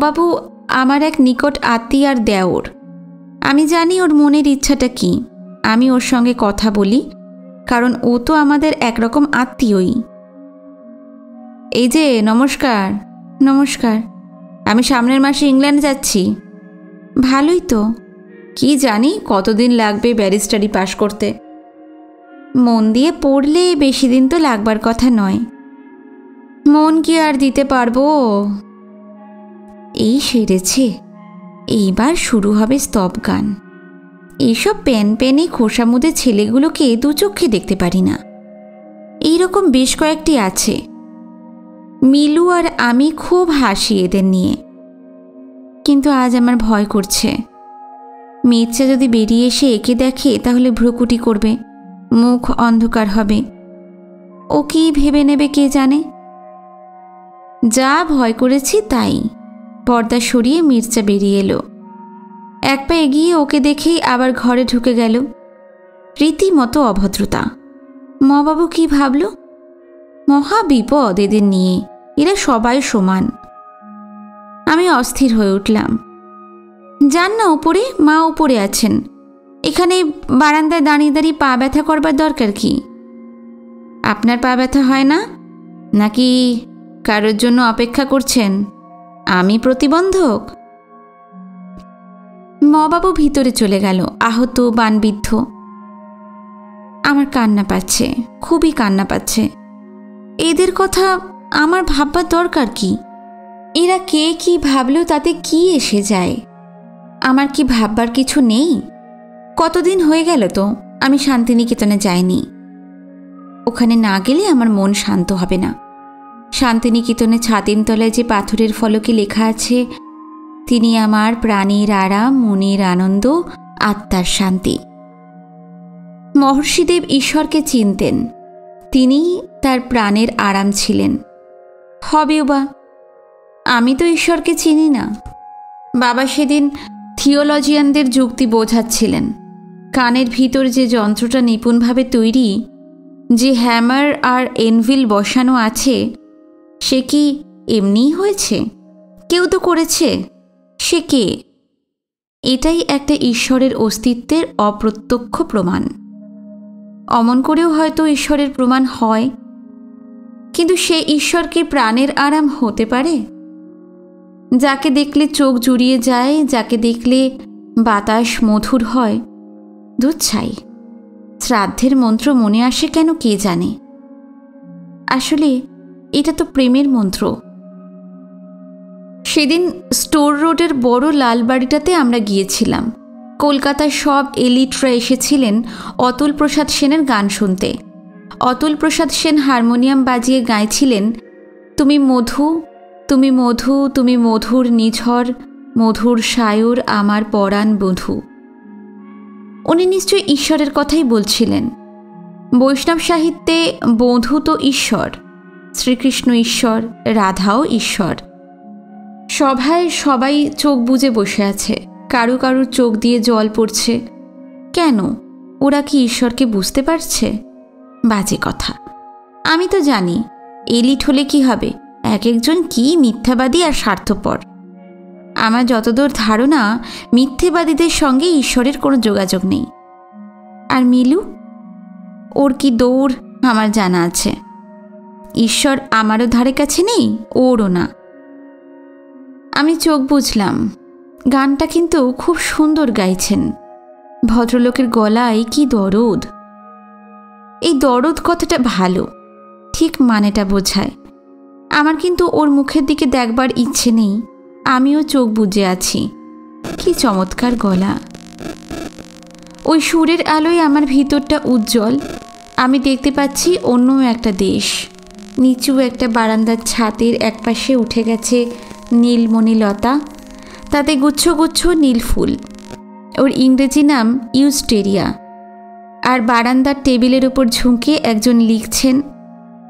বাবু আমার এক নিকট আত্মীয়ার দেওর। আমি জানি ওর মনের ইচ্ছাটা কি। আমি ওর সঙ্গে কথা বলি, কারণ ও তো আমাদের একরকম আত্মীয়ই। এই যে, নমস্কার। নমস্কার। আমি সামনের মাসে ইংল্যান্ড যাচ্ছি। ভালোই তো। কি জানি কতদিন লাগবে ব্যারিস্টারি পাশ করতে। মন দিয়ে পড়লে বেশি দিন তো লাগবার কথা নয়। মন কি আর দিতে পারবো? এই সেরেছে, এইবার শুরু হবে স্তব গান। এইসব প্যানে খোসামুদে ছেলেগুলোকে দু চোখে দেখতে পারি না। এইরকম বেশ কয়েকটি আছে। মিলু আর আমি খুব হাসি এদের নিয়ে, কিন্তু আজ আমার ভয় করছে। মির্জা যদি বেরিয়ে এসে একে দেখে তাহলে ভ্রুকুটি করবে, মুখ অন্ধকার হবে। ও কি ভেবে নেবে কে জানে। যা ভয় করেছি তাই। পর্দা সরিয়ে মির্জা বেরিয়ে এলো। এক পা এগিয়ে ওকে দেখেই আবার ঘরে ঢুকে গেল। রীতিমতো অভদ্রতা। মবাবু কি ভাবল? মহা বিপদ এদের নিয়ে, এরা সবাই সমান। আমি অস্থির হয়ে উঠলাম। যান না উপরে, মা উপরে আছেন। এখানে বারান্দায় দাঁড়িয়ে দাঁড়িয়ে পা ব্যথা করবার দরকার কি? আপনার পা ব্যথা হয় না নাকি কারোর জন্য অপেক্ষা করছেন? আমি প্রতিবন্ধক? মবাবু ভিতরে চলে গেল, আহত বানবিদ্ধ। আমার কান্না পাচ্ছে, খুবই কান্না পাচ্ছে। এদের কথা আমার ভাববার দরকার কি? এরা কে কি ভাবলেও তাতে কি এসে যায়? আমার কি ভাববার কিছু নেই? কতদিন হয়ে গেল তো আমি শান্তিনিকেতনে যাইনি। ওখানে না গেলে আমার মন শান্ত হবে না। শান্তিনিকেতনে ছাতিম তলায় যে পাথরের ফলকে লেখা আছে, তিনি আমার প্রাণীর আরাম, মনের আনন্দ, আত্মার শান্তি। মহর্ষিদেব ঈশ্বরকে চিনতেন, তিনি তার প্রাণের আরাম ছিলেন। হবেও বা, আমি তো ঈশ্বরকে চিনি না। বাবা সেদিন থিওলজিয়ানদের যুক্তি বোঝাচ্ছিলেন। কানের ভিতর যে যন্ত্রটা নিপুণভাবে তৈরি, যে হ্যামার আর এনভিল বসানো আছে, সে কি এমনিই হয়েছে? কেউ তো করেছে। সে কে? এটাই একটা ঈশ্বরের অস্তিত্বের অপ্রত্যক্ষ প্রমাণ। অমন করেও হয়তো ঈশ্বরের প্রমাণ হয়, কিন্তু সে ঈশ্বর কি প্রাণের আরাম হতে পারে? যাকে দেখলে চোখ জুড়িয়ে যায়, যাকে দেখলে বাতাস মধুর হয়, দুধ ছাই। শ্রাদ্ধের মন্ত্র মনে আসে কেন কে জানে। আসলে এটা তো প্রেমের মন্ত্র। সেদিন স্টোর রোডের বড় লাল বাড়িটাতে আমরা গিয়েছিলাম। কলকাতার সব এলিটরা এসেছিলেন অতুল প্রসাদ সেনের গান শুনতে। অতুল প্রসাদ সেন হারমোনিয়াম বাজিয়ে গাইছিলেন, তুমি মধু, তুমি মধু, তুমি মধুর নিঝর, মধুর সায়র আমার পরাণ বধূ। উনি নিশ্চয়ই ঈশ্বরের কথাই বলছিলেন। বৈষ্ণব সাহিত্যে বধূ তো ঈশ্বর, শ্রীকৃষ্ণ ঈশ্বর, রাধাও ঈশ্বর। সভায় সবাই চোখ বুজে বসে আছে, কারু কারুর চোখ দিয়ে জল পড়ছে। কেন? ওরা কি ঈশ্বরকে বুঝতে পারছে? বাজে কথা। আমি তো জানি এলিট হলে কি হবে, এক একজন কি মিথ্যাবাদী আর স্বার্থপর। আমার যতদূর ধারণা, মিথ্যেবাদীদের সঙ্গে ঈশ্বরের কোনো যোগাযোগ নেই। আর মিলু, ওর কি দৌড় আমার জানা আছে। ঈশ্বর আমারও ধারে কাছে নেই, ওরও না। আমি চোখ বুঝলাম। গানটা কিন্তু খুব সুন্দর গাইছেন। ভদ্রলোকের গলায় কি দরদ। এই দরদ কথাটা ভালো, ঠিক মানেটা বোঝায়। আমার কিন্তু ওর মুখের দিকে দেখবার ইচ্ছে নেই, আমিও চোখ বুজে আছি। কি চমৎকার গলা। ওই সুরের আলোয় আমার ভিতরটা উজ্জ্বল। আমি দেখতে পাচ্ছি অন্য একটা দেশ। নিচু একটা বারান্দার ছাদের একপাশে উঠে গেছে নীলমণি লতা, তাতে গুচ্ছ গুচ্ছ নীল ফুল। ওর ইংরেজি নাম ইউস্টেরিয়া। আর বারান্দার টেবিলের উপর ঝুঁকে একজন লিখছেন।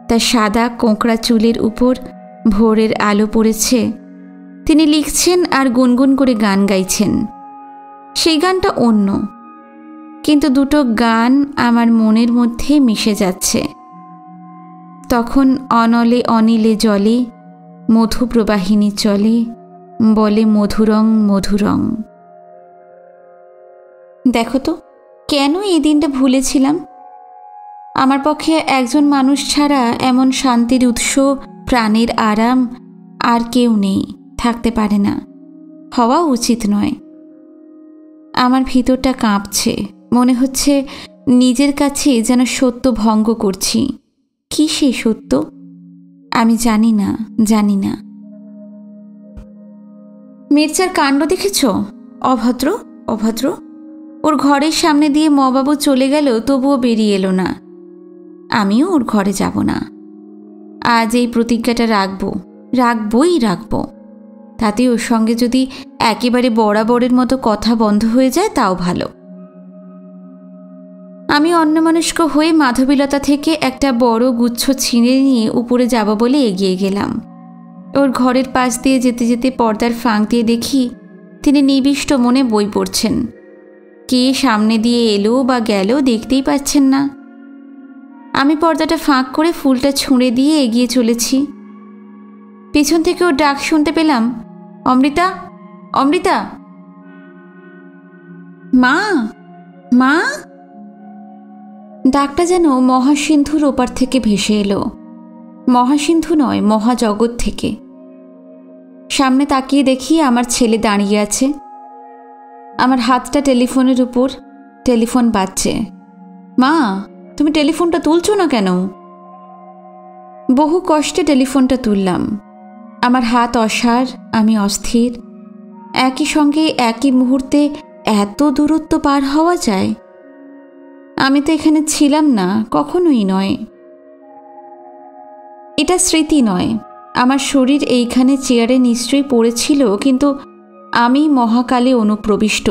তার সাদা কোঁকড়া চুলের উপর ভোরের আলো পড়েছে। তিনি লিখছেন আর গুনগুন করে গান গাইছেন। সেই গানটা অন্য, কিন্তু দুটো গান আমার মনের মধ্যে মিশে যাচ্ছে। তখন অনলে অনিলে জলে মধু প্রবাহিনী চলে, বলে মধুরং মধুরং। দেখো তো কেন এই দিনটা ভুলেছিলাম। আমার পক্ষে একজন মানুষ ছাড়া এমন শান্তির উৎস, প্রাণের আরাম আর কেউ নেই, থাকতে পারে না, হওয়া উচিত নয়। আমার ভিতরটা কাঁপছে, মনে হচ্ছে নিজের কাছে যেন সত্য ভঙ্গ করছি। কি সেই সত্য? আমি জানি না, জানি না। মির্জার কাণ্ড দেখেছ? অভদ্র, অভদ্র। ওর ঘরের সামনে দিয়ে মবাবু চলে গেল, তবুও বেরিয়ে এলো না। আমিও ওর ঘরে যাব না। আজ এই প্রতিজ্ঞাটা রাখবই রাখব। তাতে ওর সঙ্গে যদি একেবারে বরাবরের মতো কথা বন্ধ হয়ে যায় তাও ভালো। আমি অন্যমনস্ক হয়ে মাধবীলতা থেকে একটা বড় গুচ্ছ ছিঁড়ে নিয়ে উপরে যাব বলে এগিয়ে গেলাম। ওর ঘরের পাশ দিয়ে যেতে যেতে পর্দার ফাঁক দিয়ে দেখি তিনি নিবিষ্ট মনে বই পড়ছেন। কে সামনে দিয়ে এলো বা গেল দেখতেই পাচ্ছেন না। আমি পর্দাটা ফাঁক করে ফুলটা ছুঁড়ে দিয়ে এগিয়ে চলেছি। পেছন থেকে ওর ডাক শুনতে পেলাম, অমৃতা, অমৃতা। মা, মা। ডাকটা যেন মহাসিন্ধুর ওপার থেকে ভেসে এলো। মহাসিন্ধু নয়, মহাজগৎ থেকে। সামনে তাকিয়ে দেখি আমার ছেলে দাঁড়িয়ে আছে। আমার হাতটা টেলিফোনের উপর, টেলিফোন বাজছে। মা, তুমি টেলিফোনটা তুলছো না কেন? বহু কষ্টে টেলিফোনটা তুললাম। আমার হাত অসাড়, আমি অস্থির। একই সঙ্গে একই মুহূর্তে এত দূরত্ব পার হওয়া যায়? আমি তো এখানে ছিলাম না, কখনোই নয়। এটা স্মৃতি নয়। আমার শরীর এইখানে চেয়ারে নিশ্চয়ই পড়েছিল, কিন্তু আমি মহাকালে অনুপ্রবিষ্ট,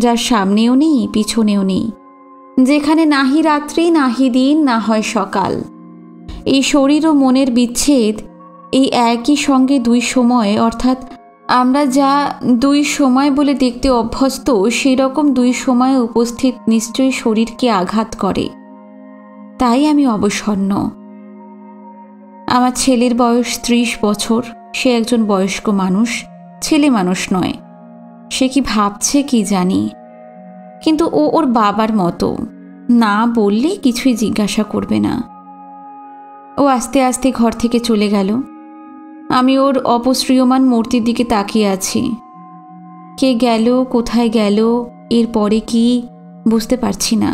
যার সামনেও নেই পিছনেও নেই, যেখানে নাহি রাত্রি নাহি দিন, না হয় সকাল। এই শরীর ও মনের বিচ্ছেদ, এই একই সঙ্গে দুই সময়, অর্থাৎ আমরা যা দুই সময় বলে দেখতে অভ্যস্ত সেই রকম দুই সময়ে উপস্থিত নিশ্চয়ই শরীরকে আঘাত করে। তাই আমি অবসন্ন। আমার ছেলের বয়স 30 বছর। সে একজন বয়স্ক মানুষ, ছেলে মানুষ নয়। সে কি ভাবছে কি জানি, কিন্তু ও ওর বাবার মতো, না বললে কিছুই জিজ্ঞাসা করবে না। ও আস্তে আস্তে ঘর থেকে চলে গেল। আমি ওর অপসৃয়মান মূর্তির দিকে তাকিয়ে আছি। কে গেল, কোথায় গেল, এরপরে কি বুঝতে পারছি না।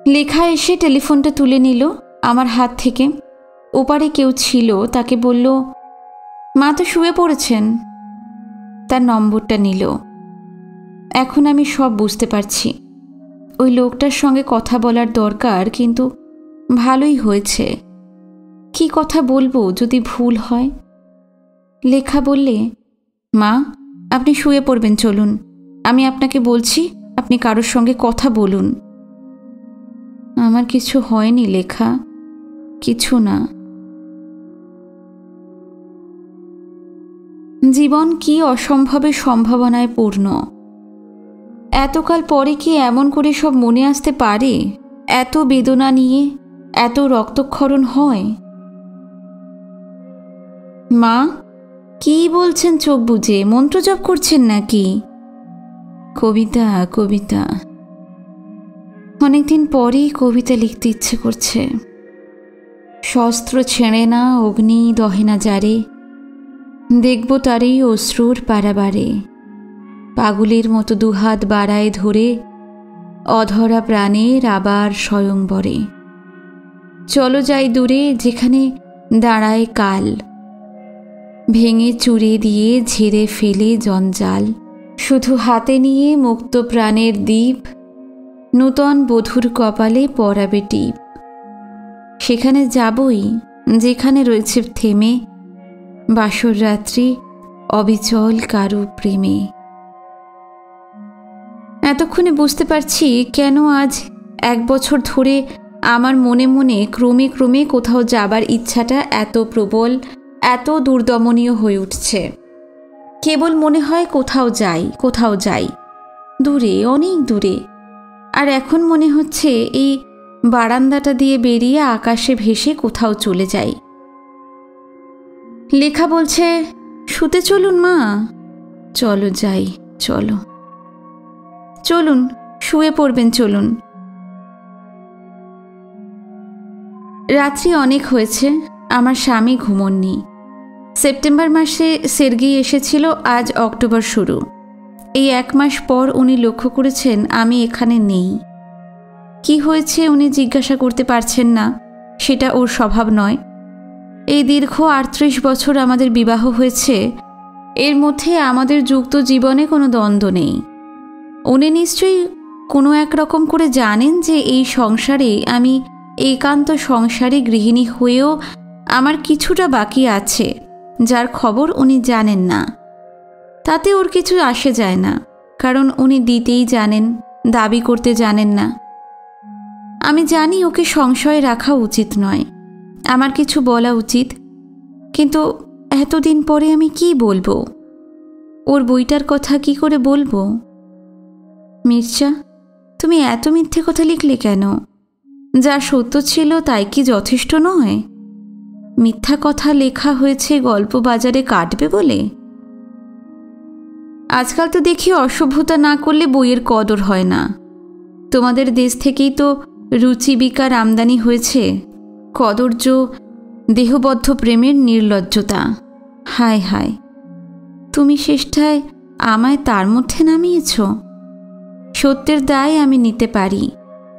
লেখা এসে টেলিফোনটা তুলে নিল আমার হাত থেকে। ওপারে কেউ ছিল, তাকে বলল, মা তো শুয়ে পড়েছেন। তার নম্বরটা নিল। এখন আমি সব বুঝতে পারছি। ওই লোকটার সঙ্গে কথা বলার দরকার, কিন্তু ভালোই হয়েছে। কি কথা বলবো যদি ভুল হয়? লেখা বললে, মা আপনি শুয়ে পড়বেন, চলুন, আমি আপনাকে বলছি, আপনি কারোর সঙ্গে কথা বলুন। আমার কিছু হয়নি লেখা, কিছু না। জীবন কি অসম্ভবের সম্ভাবনায় পূর্ণ। এতকাল পরে কি এমন করে সব মনে আসতে পারে? এত বেদনা নিয়ে এত রক্তক্ষরণ হয়? মা, কি বলছেন চোখ বুজে? মন্ত্র জপ করছেন নাকি? কবিতা, কবিতা। অনেকদিন পরেই কবিতা লিখতে ইচ্ছে করছে। শস্ত্র ছেড়ে না, অগ্নি দহে না যারে, দেখব তারই অশ্রুর পারাবারে। পাগলের মতো দুহাত বাড়ায় ধরে, অধরা প্রাণের আবার স্বয়ংবরে। চলো যাই দূরে, যেখানে দাঁড়ায় কাল, ভেঙে চুরে দিয়ে ঝেড়ে ফেলে জঞ্জাল। শুধু হাতে নিয়ে মুক্ত প্রাণের দ্বীপ, নূতন বধূর কপালে পরাবে টিপ। সেখানে যাবই যেখানে রয়েছে থেমে বাসর রাত্রি অবিচল কারু প্রেমে। এতক্ষণে বুঝতে পারছি কেন আজ 1 বছর ধরে আমার মনে মনে ক্রমে ক্রমে কোথাও যাবার ইচ্ছাটা এত প্রবল, এত দুর্দমনীয় হয়ে উঠছে। কেবল মনে হয় কোথাও যাই, কোথাও যাই, দূরে, অনেক দূরে। আর এখন মনে হচ্ছে এই বারান্দাটা দিয়ে বেরিয়ে আকাশে ভেসে কোথাও চলে যাই। লেখা বলছে, শুতে চলুন মা। চলো যাই, চলো, চলুন, শুয়ে পড়বেন, চলুন। রাত্রি অনেক হয়েছে, আমার স্বামী ঘুমোননি। সেপ্টেম্বর মাসে সের্গি এসেছিল, আজ অক্টোবর শুরু। এই 1 মাস পর উনি লক্ষ্য করেছেন আমি এখানে নেই। কি হয়েছে উনি জিজ্ঞাসা করতে পারছেন না, সেটা ওর স্বভাব নয়। এই দীর্ঘ 38 বছর আমাদের বিবাহ হয়েছে, এর মধ্যে আমাদের যুক্ত জীবনে কোনো দ্বন্দ্ব নেই। উনি নিশ্চয়ই কোনো এক রকম করে জানেন যে এই সংসারে, আমি একান্ত সংসারে গৃহিণী হয়েও আমার কিছুটা বাকি আছে, যার খবর উনি জানেন না। তাতে ওর কিছু আসে যায় না, কারণ উনি দিতেই জানেন, দাবি করতে জানেন না। আমি জানি ওকে সংশয়ে রাখা উচিত নয়, আমার কিছু বলা উচিত, কিন্তু এতদিন পরে আমি কি বলবো? ওর বইটার কথা কি করে বলবো? মির্জা, তুমি এত মিথ্যে কথা লিখলে কেন? যা সত্য ছিল তাই কি যথেষ্ট নয়? মিথ্যা কথা লেখা হয়েছে গল্প বাজারে কাটবে বলে? আজকাল তো দেখি অসভ্যতা না করলে বইয়ের কদর হয় না। তোমাদের দেশ থেকেই তো রুচিবিকার আমদানি হয়েছে, কদর্য দেহবদ্ধ প্রেমের নির্লজ্জতা। হায় হায়, তুমি শেষটায় আমায় তার মধ্যে নামিয়েছ। সত্যের দায় আমি নিতে পারি,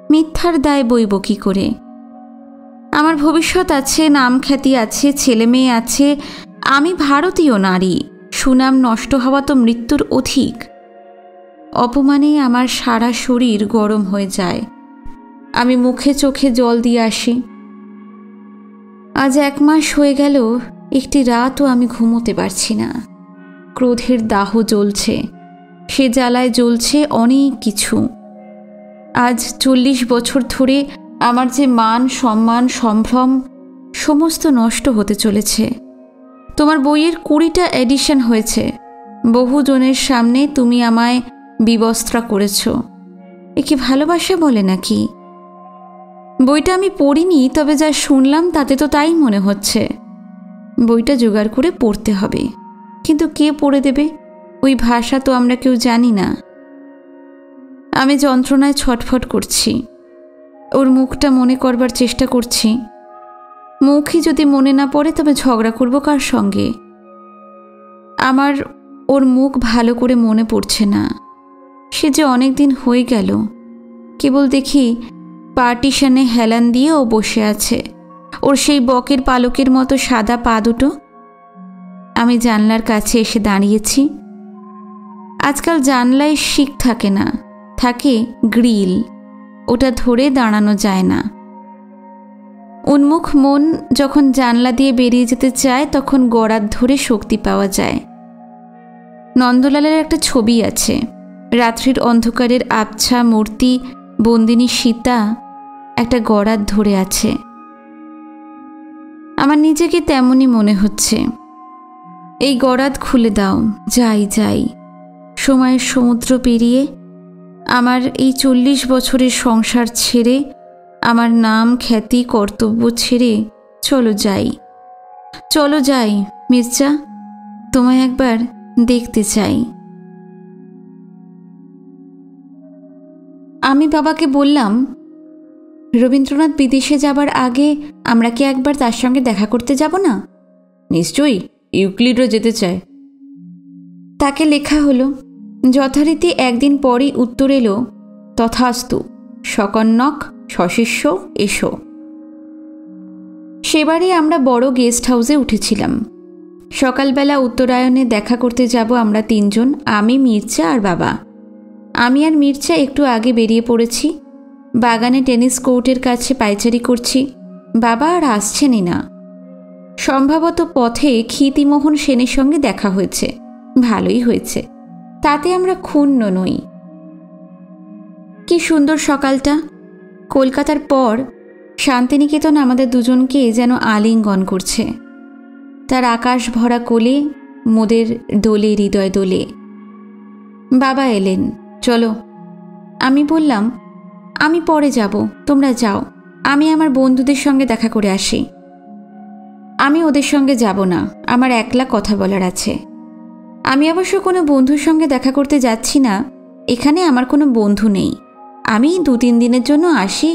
মিথ্যার দায় বইব কি করে? আমার ভবিষ্যৎ আছে, নাম খ্যাতি আছে, ছেলে মেয়ে আছে। আমি ভারতীয় নারী, সুনাম নষ্ট হওয়া তো মৃত্যুর অধিক। অপমানে আমার সারা শরীর গরম হয়ে যায়। আমি মুখে চোখে জল দিয়ে আসি। আজ 1 মাস হয়ে গেল, একটি রাতও আমি ঘুমোতে পারছি না। ক্রোধের দাহ জ্বলছে, সে জ্বালায় জ্বলছে অনেক কিছু। আজ 40 বছর ধরে আমার যে মান সম্মান সম্ভ্রম সমস্ত নষ্ট হতে চলেছে। তোমার বইয়ের 20টা এডিশন হয়েছে, বহুজনের সামনে তুমি আমায় বিবস্ত্রা করেছ। এ কি ভালোবাসা বলে নাকি? বইটা আমি পড়িনি, তবে যা শুনলাম তাতে তো তাই মনে হচ্ছে। বইটা জোগাড় করে পড়তে হবে, কিন্তু কে পড়ে দেবে? ওই ভাষা তো আমরা কেউ জানি না। আমি যন্ত্রণায় ছটফট করছি, ওর মুখটা মনে করবার চেষ্টা করছি। মুখই যদি মনে না পড়ে তবে ঝগড়া করব কার সঙ্গে? আমার ওর মুখ ভালো করে মনে পড়ছে না। সে যে অনেক দিন হয়ে গেল। কেবল দেখি পার্টিশনে হেলান দিয়ে ও বসে আছে, ওর সেই বকের পালকের মতো সাদা পা দুটো। আমি জানলার কাছে এসে দাঁড়িয়েছি। আজকাল জানলায় শিক থাকে না, থাকে গ্রিল, ওটা ধরে দাঁড়ানো যায় না। উন্মুখ মন যখন জানলা দিয়ে বেরিয়ে যেতে চায় তখন গড়াত ধরে শক্তি পাওয়া যায়। নন্দলালের একটা ছবি আছে, রাত্রির অন্ধকারের আবছা মূর্তি বন্দিনী সীতা একটা গড়াত ধরে আছে। আমার নিজেকে তেমনই মনে হচ্ছে। এই গড়াত খুলে দাও, যাই যাই। সময়ের সমুদ্র পেরিয়ে আমার এই 40 বছরের সংসার ছেড়ে, আমার নাম খ্যাতি কর্তব্য ছেড়ে চলো যাই, চলো যাই। মির্জা, তোমায় একবার দেখতে চাই। আমি বাবাকে বললাম, রবীন্দ্রনাথ বিদেশে যাবার আগে আমরা কি একবার তার সঙ্গে দেখা করতে যাব না? নিশ্চয়ই, ইউক্লিডও যেতে চায়। তাকে লেখা হলো। যথারীতি একদিন পরই উত্তর এলো, তথাস্তু, সকন্নক সশিষ্য এসো। সেবারে আমরা বড় গেস্ট হাউসে উঠেছিলাম। সকালবেলা উত্তরায়ণে দেখা করতে যাব আমরা 3 জন, আমি, মির্জা আর বাবা। আমি আর মির্জা একটু আগে বেরিয়ে পড়েছি। বাগানে টেনিস কোর্টের কাছে পায়চারি করছি। বাবা আর আসছেনই না। সম্ভবত পথে ক্ষিতিমোহন সেনের সঙ্গে দেখা হয়েছে। ভালোই হয়েছে, তাতে আমরা ক্ষুণ্ণ নই। কি সুন্দর সকালটা! কলকাতার পর শান্তিনিকেতন আমাদের দুজনকে যেন আলিঙ্গন করছে। তার আকাশ ভরা কোলে মোদের দোলে, হৃদয় দোলে। বাবা এলেন, চলো। আমি বললাম, আমি পরে যাব, তোমরা যাও, আমি আমার বন্ধুদের সঙ্গে দেখা করে আসি। আমি ওদের সঙ্গে যাব না, আমার একলা কথা বলার আছে। আমি অবশ্য কোনো বন্ধুর সঙ্গে দেখা করতে যাচ্ছি না, এখানে আমার কোনো বন্ধু নেই। আমি 2-3 দিনের জন্য আসি,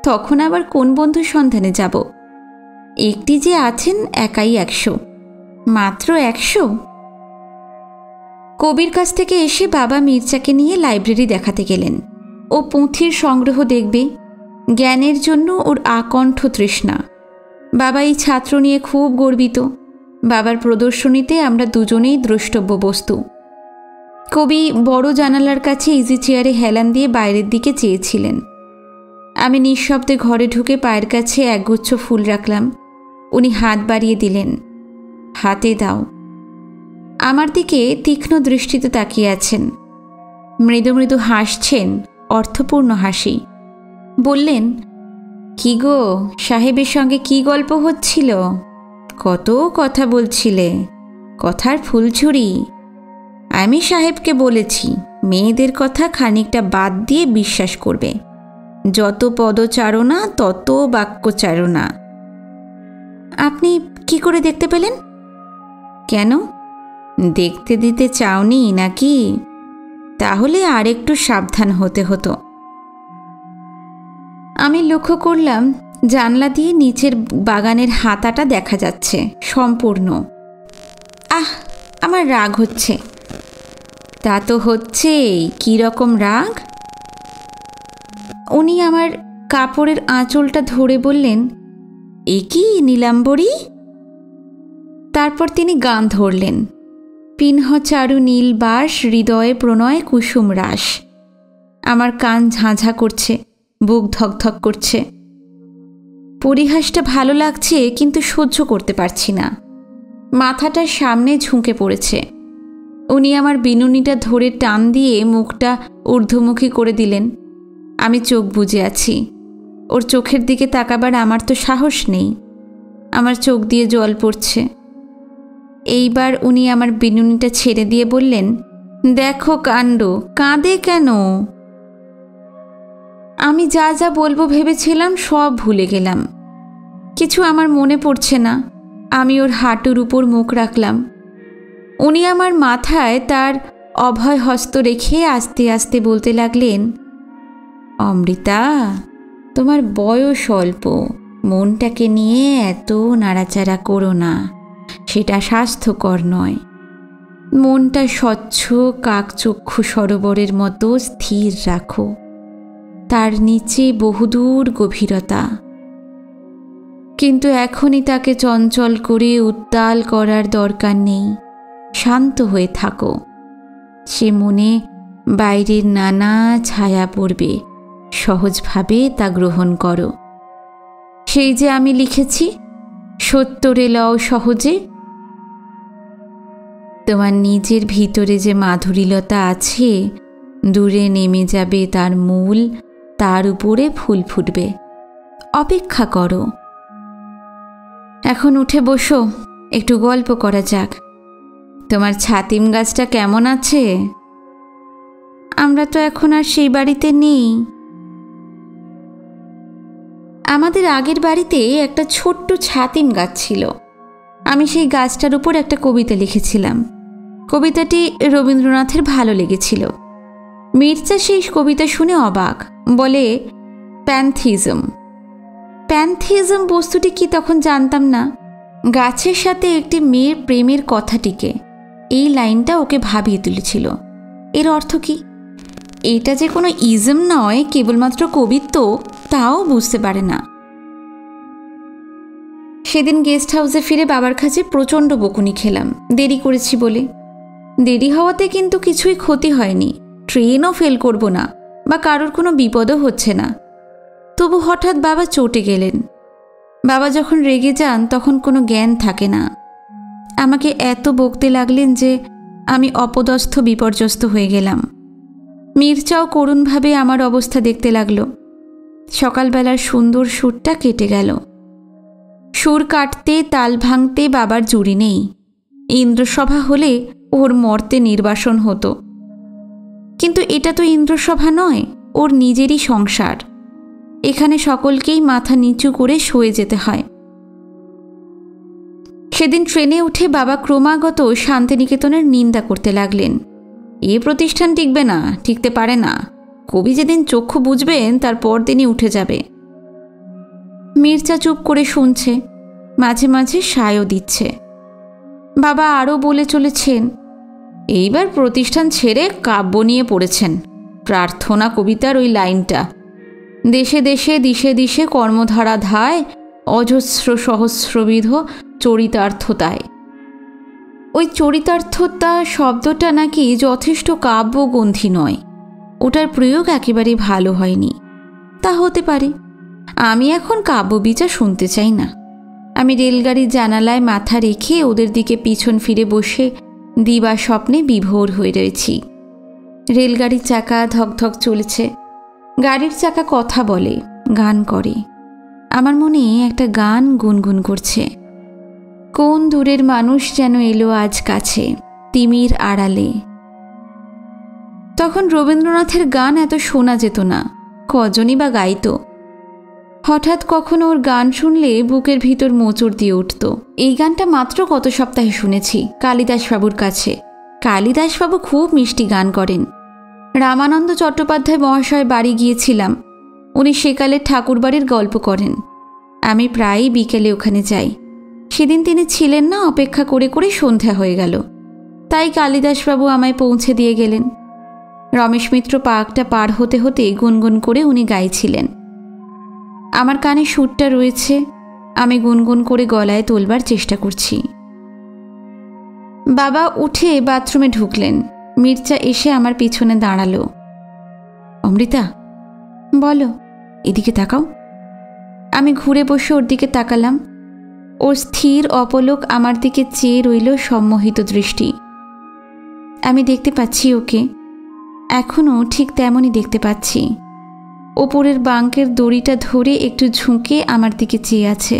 তখন আবার কোন বন্ধুর সন্ধানে যাব? একটি যে আছেন, একাই 100, মাত্র 100। কবির কাছ থেকে এসে বাবা মির্জাকে নিয়ে লাইব্রেরি দেখাতে গেলেন। ও পুঁথির সংগ্রহ দেখবে, জ্ঞানের জন্য ওর আকণ্ঠ তৃষ্ণা। বাবা এই ছাত্র নিয়ে খুব গর্বিত। বাবার প্রদর্শনীতে আমরা দুজনেই দ্রষ্টব্য বস্তু। কবি বড় জানালার কাছে ইজি চেয়ারে হেলান দিয়ে বাইরের দিকে চেয়েছিলেন। আমি নিঃশব্দে ঘরে ঢুকে পায়ের কাছে একগুচ্ছ ফুল রাখলাম। উনি হাত বাড়িয়ে দিলেন। হাতে দাও। আমার দিকে তীক্ষ্ণ দৃষ্টিতে তাকিয়ে আছেন, মৃদু মৃদু হাসছেন, অর্থপূর্ণ হাসি। বললেন, কি গো, সাহেবের সঙ্গে কি গল্প হচ্ছিল? কত কথা বলছিলে, কথার ফুলছুরি। আমি সাহেবকে বলেছি মেয়েদের কথা খানিকটা বাদ দিয়ে বিশ্বাস করবে, যত পদচারণা তত বাক্যচারণা। আপনি কি করে দেখতে পেলেন? কেন, দেখতে দিতে চাওনি নাকি? তাহলে আরেকটু সাবধান হতে হতো। আমি লক্ষ্য করলাম জানলা দিয়ে নিচের বাগানের হাতাটা দেখা যাচ্ছে সম্পূর্ণ। আমার রাগ হচ্ছে। তা তো হচ্ছেই, কীরকম রাগ? উনি আমার কাপড়ের আঁচলটা ধরে বললেন, এ কি নীলাম্বরী? তারপর তিনি গান ধরলেন, পিনহ চারু নীল বাস, হৃদয়ে প্রণয় কুসুম রাস। আমার কান ঝাঁঝা করছে, বুক ধকধক করছে। পরিহাসটা ভালো লাগছে, কিন্তু সহ্য করতে পারছি না। মাথাটা সামনে ঝুঁকে পড়েছে। উনি আমার বিনুনিটা ধরে টান দিয়ে মুখটা ঊর্ধ্বমুখী করে দিলেন। আমি চোখ বুজে আছি। ওর চোখের দিকে তাকাবার আমার তো সাহস নেই। আমার চোখ দিয়ে জল পড়ছে। এইবার উনি আমার বিনুনিটা ছেড়ে দিয়ে বললেন, দেখো কাণ্ড, কাঁদে কেন? আমি যা যা বলবো ভেবেছিলাম সব ভুলে গেলাম। কিছু আমার মনে পড়ছে না। আমি ওর হাঁটুর উপর মুখ রাখলাম। উনি আমার মাথায় তার অভয় হস্ত রেখে আস্তে আস্তে বলতে লাগলেন, অমৃতা, তোমার বয়স অল্প, মনটাকে নিয়ে এত নাড়াচাড়া করো না, সেটা স্বাস্থ্যকর নয়। মনটা স্বচ্ছ কাকচক্ষু সরোবরের মতো স্থির রাখো, তার নিচে বহুদূর গভীরতা। কিন্তু এখনই তাকে চঞ্চল করে উত্তাল করার দরকার নেই। শান্ত হয়ে থাকো। সে মনে বাইরের নানা ছায়া পড়বে, সহজভাবে তা গ্রহণ করো। সেই যে আমি লিখেছি, সত্তরে লও সহজে। তোমার নিজের ভিতরে যে মাধুরীলতা আছে, দূরে নেমে যাবে তার মূল, তার উপরে ফুল ফুটবে। অপেক্ষা করো। এখন উঠে বসো, একটু গল্প করা যাক। তোমার ছাতিম গাছটা কেমন আছে? আমরা তো এখন আর সেই বাড়িতে নেই। আমাদের আগের বাড়িতে একটা ছোট্ট ছাতিম গাছ ছিল। আমি সেই গাছটার উপর একটা কবিতা লিখেছিলাম। কবিতাটি রবীন্দ্রনাথের ভালো লেগেছিল। মির্জা সেই কবিতা শুনে অবাক, বলে, প্যান্থিজম। প্যান্থিজম বস্তুটি কি তখন জানতাম না। গাছের সাথে একটি মেয়ের প্রেমের কথাটিকে, এই লাইনটা ওকে ভাবিয়ে তুলেছিল। এর অর্থ কি? এটা যে কোনো ইজম নয়, কেবলমাত্র কবিত্ব, তাও বুঝতে পারে না। সেদিন গেস্ট হাউসে ফিরে বাবার কাছে প্রচণ্ড বকুনি খেলাম, দেরি করেছি বলে। দেরি হওয়াতে কিন্তু কিছুই ক্ষতি হয়নি। ট্রেনও ফেল করব না, বা কারোর কোনো বিপদও হচ্ছে না। তবু হঠাৎ বাবা চটে গেলেন। বাবা যখন রেগে যান তখন কোনো জ্ঞান থাকে না। আমাকে এত বকতে লাগলেন যে আমি অপদস্থ বিপর্যস্ত হয়ে গেলাম। মির্জাও করুণভাবে আমার অবস্থা দেখতে লাগলো। সকালবেলার সুন্দর সুরটা কেটে গেল। সুর কাটতে, তাল ভাঙতে বাবার জুড়ি নেই। ইন্দ্রসভা হলে ওর মর্তে নির্বাসন হতো। কিন্তু এটা তো ইন্দ্রসভা নয়, ওর নিজেরই সংসার। এখানে সকলকেই মাথা নিচু করে সয়ে যেতে হয়। সেদিন ট্রেনে উঠে বাবা ক্রমাগত শান্তিনিকেতনের নিন্দা করতে লাগলেন। এ প্রতিষ্ঠান টিকবে না, টিকতে পারে না। কবি যেদিন চক্ষু বুঝবেন তার পরদিনই উঠে যাবে। মির্জা চুপ করে শুনছে, মাঝে মাঝে সায়ও দিচ্ছে। বাবা আরও বলে চলেছেন, এইবার প্রতিষ্ঠান ছেড়ে কাব্য নিয়ে পড়েছেন। প্রার্থনা কবিতার ওই লাইনটা, দেশে দেশে দিশে দিশে কর্মধারা ধায়, অজস্র সহস্রবিধ চরিতার্থতায়। ওই চরিতার্থতা শব্দটা নাকি যথেষ্ট কাব্যগন্ধি নয়। ওটার প্রয়োগ একেবারে ভালো হয়নি। তা হতে পারে। আমি এখন কাব্যবিচার শুনতে চাই না। আমি রেলগাড়ির জানালায় মাথা রেখে ওদের দিকে পিছন ফিরে বসে দিবা স্বপ্নে বিভোর হয়ে রয়েছি। রেলগাড়ির চাকা ধকধক চলেছে। গাড়ির চাকা কথা বলে, গান করে। আমার মনে একটা গান গুনগুন করছে। কোন দূরের মানুষ যেন এলো আজ কাছে, তিমির আড়ালে। তখন রবীন্দ্রনাথের গান এত শোনা যেত না, কজনই বা গাইত। হঠাৎ কখনো ওর গান শুনলে বুকের ভিতর মোচড় দিয়ে উঠত। এই গানটা মাত্র গত সপ্তাহে শুনেছি কালিদাসবাবুর কাছে। কালিদাসবাবু খুব মিষ্টি গান করেন। রামানন্দ চট্টোপাধ্যায় মহাশয় বাড়ি গিয়েছিলাম। উনি সেকালের ঠাকুরবাড়ির গল্প করেন। আমি প্রায়ই বিকেলে ওখানে যাই। সেদিন তিনি ছিলেন না, অপেক্ষা করে করে সন্ধ্যা হয়ে গেল। তাই কালিদাসবাবু আমায় পৌঁছে দিয়ে গেলেন। রমেশ মিত্র পার্কটা পার হতে হতে গুনগুন করে উনি গাইছিলেন। আমার কানে সুরটা রয়েছে, আমি গুনগুন করে গলায় তোলবার চেষ্টা করছি। বাবা উঠে বাথরুমে ঢুকলেন। মির্জা এসে আমার পিছনে দাঁড়ালো। অমৃতা, বলো, এদিকে তাকাও। আমি ঘুরে বসে ওর দিকে তাকালাম। ওর স্থির অপলক আমার দিকে চেয়ে রইল সম্মোহিত দৃষ্টি। আমি দেখতে পাচ্ছি ওকে, এখনও ঠিক তেমনই দেখতে পাচ্ছি। ওপরের বাঙ্কের দড়িটা ধরে একটু ঝুঁকে আমার দিকে চেয়ে আছে।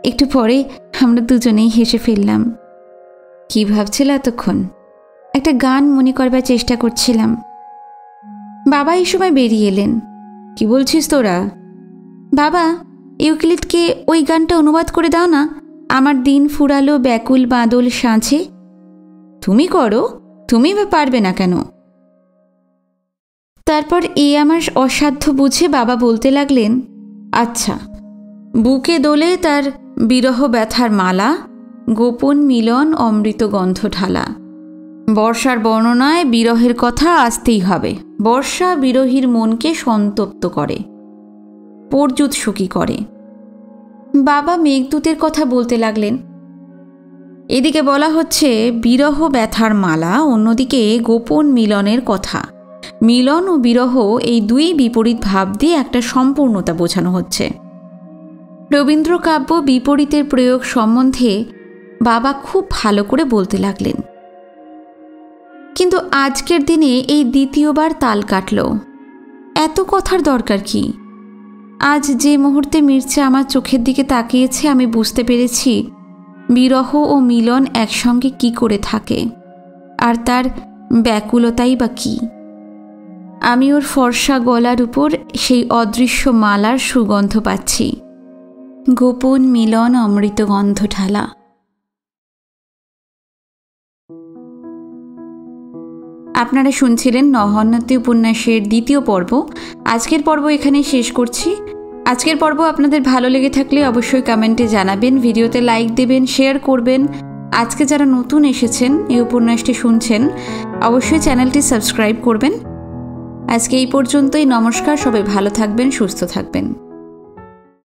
একটু পরে আমরা দুজনেই হেসে ফেললাম। কি ভাবছিল এতক্ষণ? একটা গান মনে করবার চেষ্টা করছিলাম। বাবা এই সময় বেরিয়ে এলেন। কি বলছিস তোরা? বাবা, ইউক্লিডকে ওই গানটা অনুবাদ করে দাও না, আমার দিন ফুরালো ব্যাকুল বাদল সাঁঝে। তুমি করো, তুমি বা পারবে না কেন? তারপর আমার অসাধ্য বুঝে বাবা বলতে লাগলেন, আচ্ছা, বুকে দোলে তার বিরহ ব্যথার মালা, গোপন মিলন অমৃত গন্ধ ঢালা। বর্ষার বর্ণনায় বিরহের কথা আসতেই হবে। বর্ষা বিরহীর মনকে সন্তপ্ত করে, পর্যুৎ সুখী করে। বাবা মেঘদূতের কথা বলতে লাগলেন। এদিকে বলা হচ্ছে বিরহ ব্যথার মালা, অন্যদিকে গোপন মিলনের কথা। মিলন ও বিরহ এই দুই বিপরীত ভাব দিয়ে একটা সম্পূর্ণতা বোঝানো হচ্ছে। রবীন্দ্র কাব্য বিপরীতের প্রয়োগ সম্বন্ধে বাবা খুব ভালো করে বলতে লাগলেন। কিন্তু আজকের দিনে এই দ্বিতীয়বার তাল কাটল। এত কথার দরকার কি? আজ যে মুহূর্তে মির্জা আমার চোখের দিকে তাকিয়েছে, আমি বুঝতে পেরেছি বিরহ ও মিলন একসঙ্গে কি করে থাকে, আর তার ব্যাকুলতাই বা কী। আমি ওর ফর্সা গলার উপর সেই অদৃশ্য মালার সুগন্ধ পাচ্ছি। গোপন মিলন অমৃত গন্ধ ঢালা। আপনারা শুনছিলেন নহন্যতে উপন্যাসের দ্বিতীয় পর্ব। আজকের পর্ব এখানে শেষ করছি। আজকের পর্ব আপনাদের ভালো লেগে থাকলে অবশ্যই কমেন্টে জানাবেন, ভিডিওতে লাইক দেবেন, শেয়ার করবেন। আজকে যারা নতুন এসেছেন, এই উপন্যাসটি শুনছেন, অবশ্যই চ্যানেলটি সাবস্ক্রাইব করবেন। আজকে এই পর্যন্তই। নমস্কার, সবাই ভালো থাকবেন, সুস্থ থাকবেন।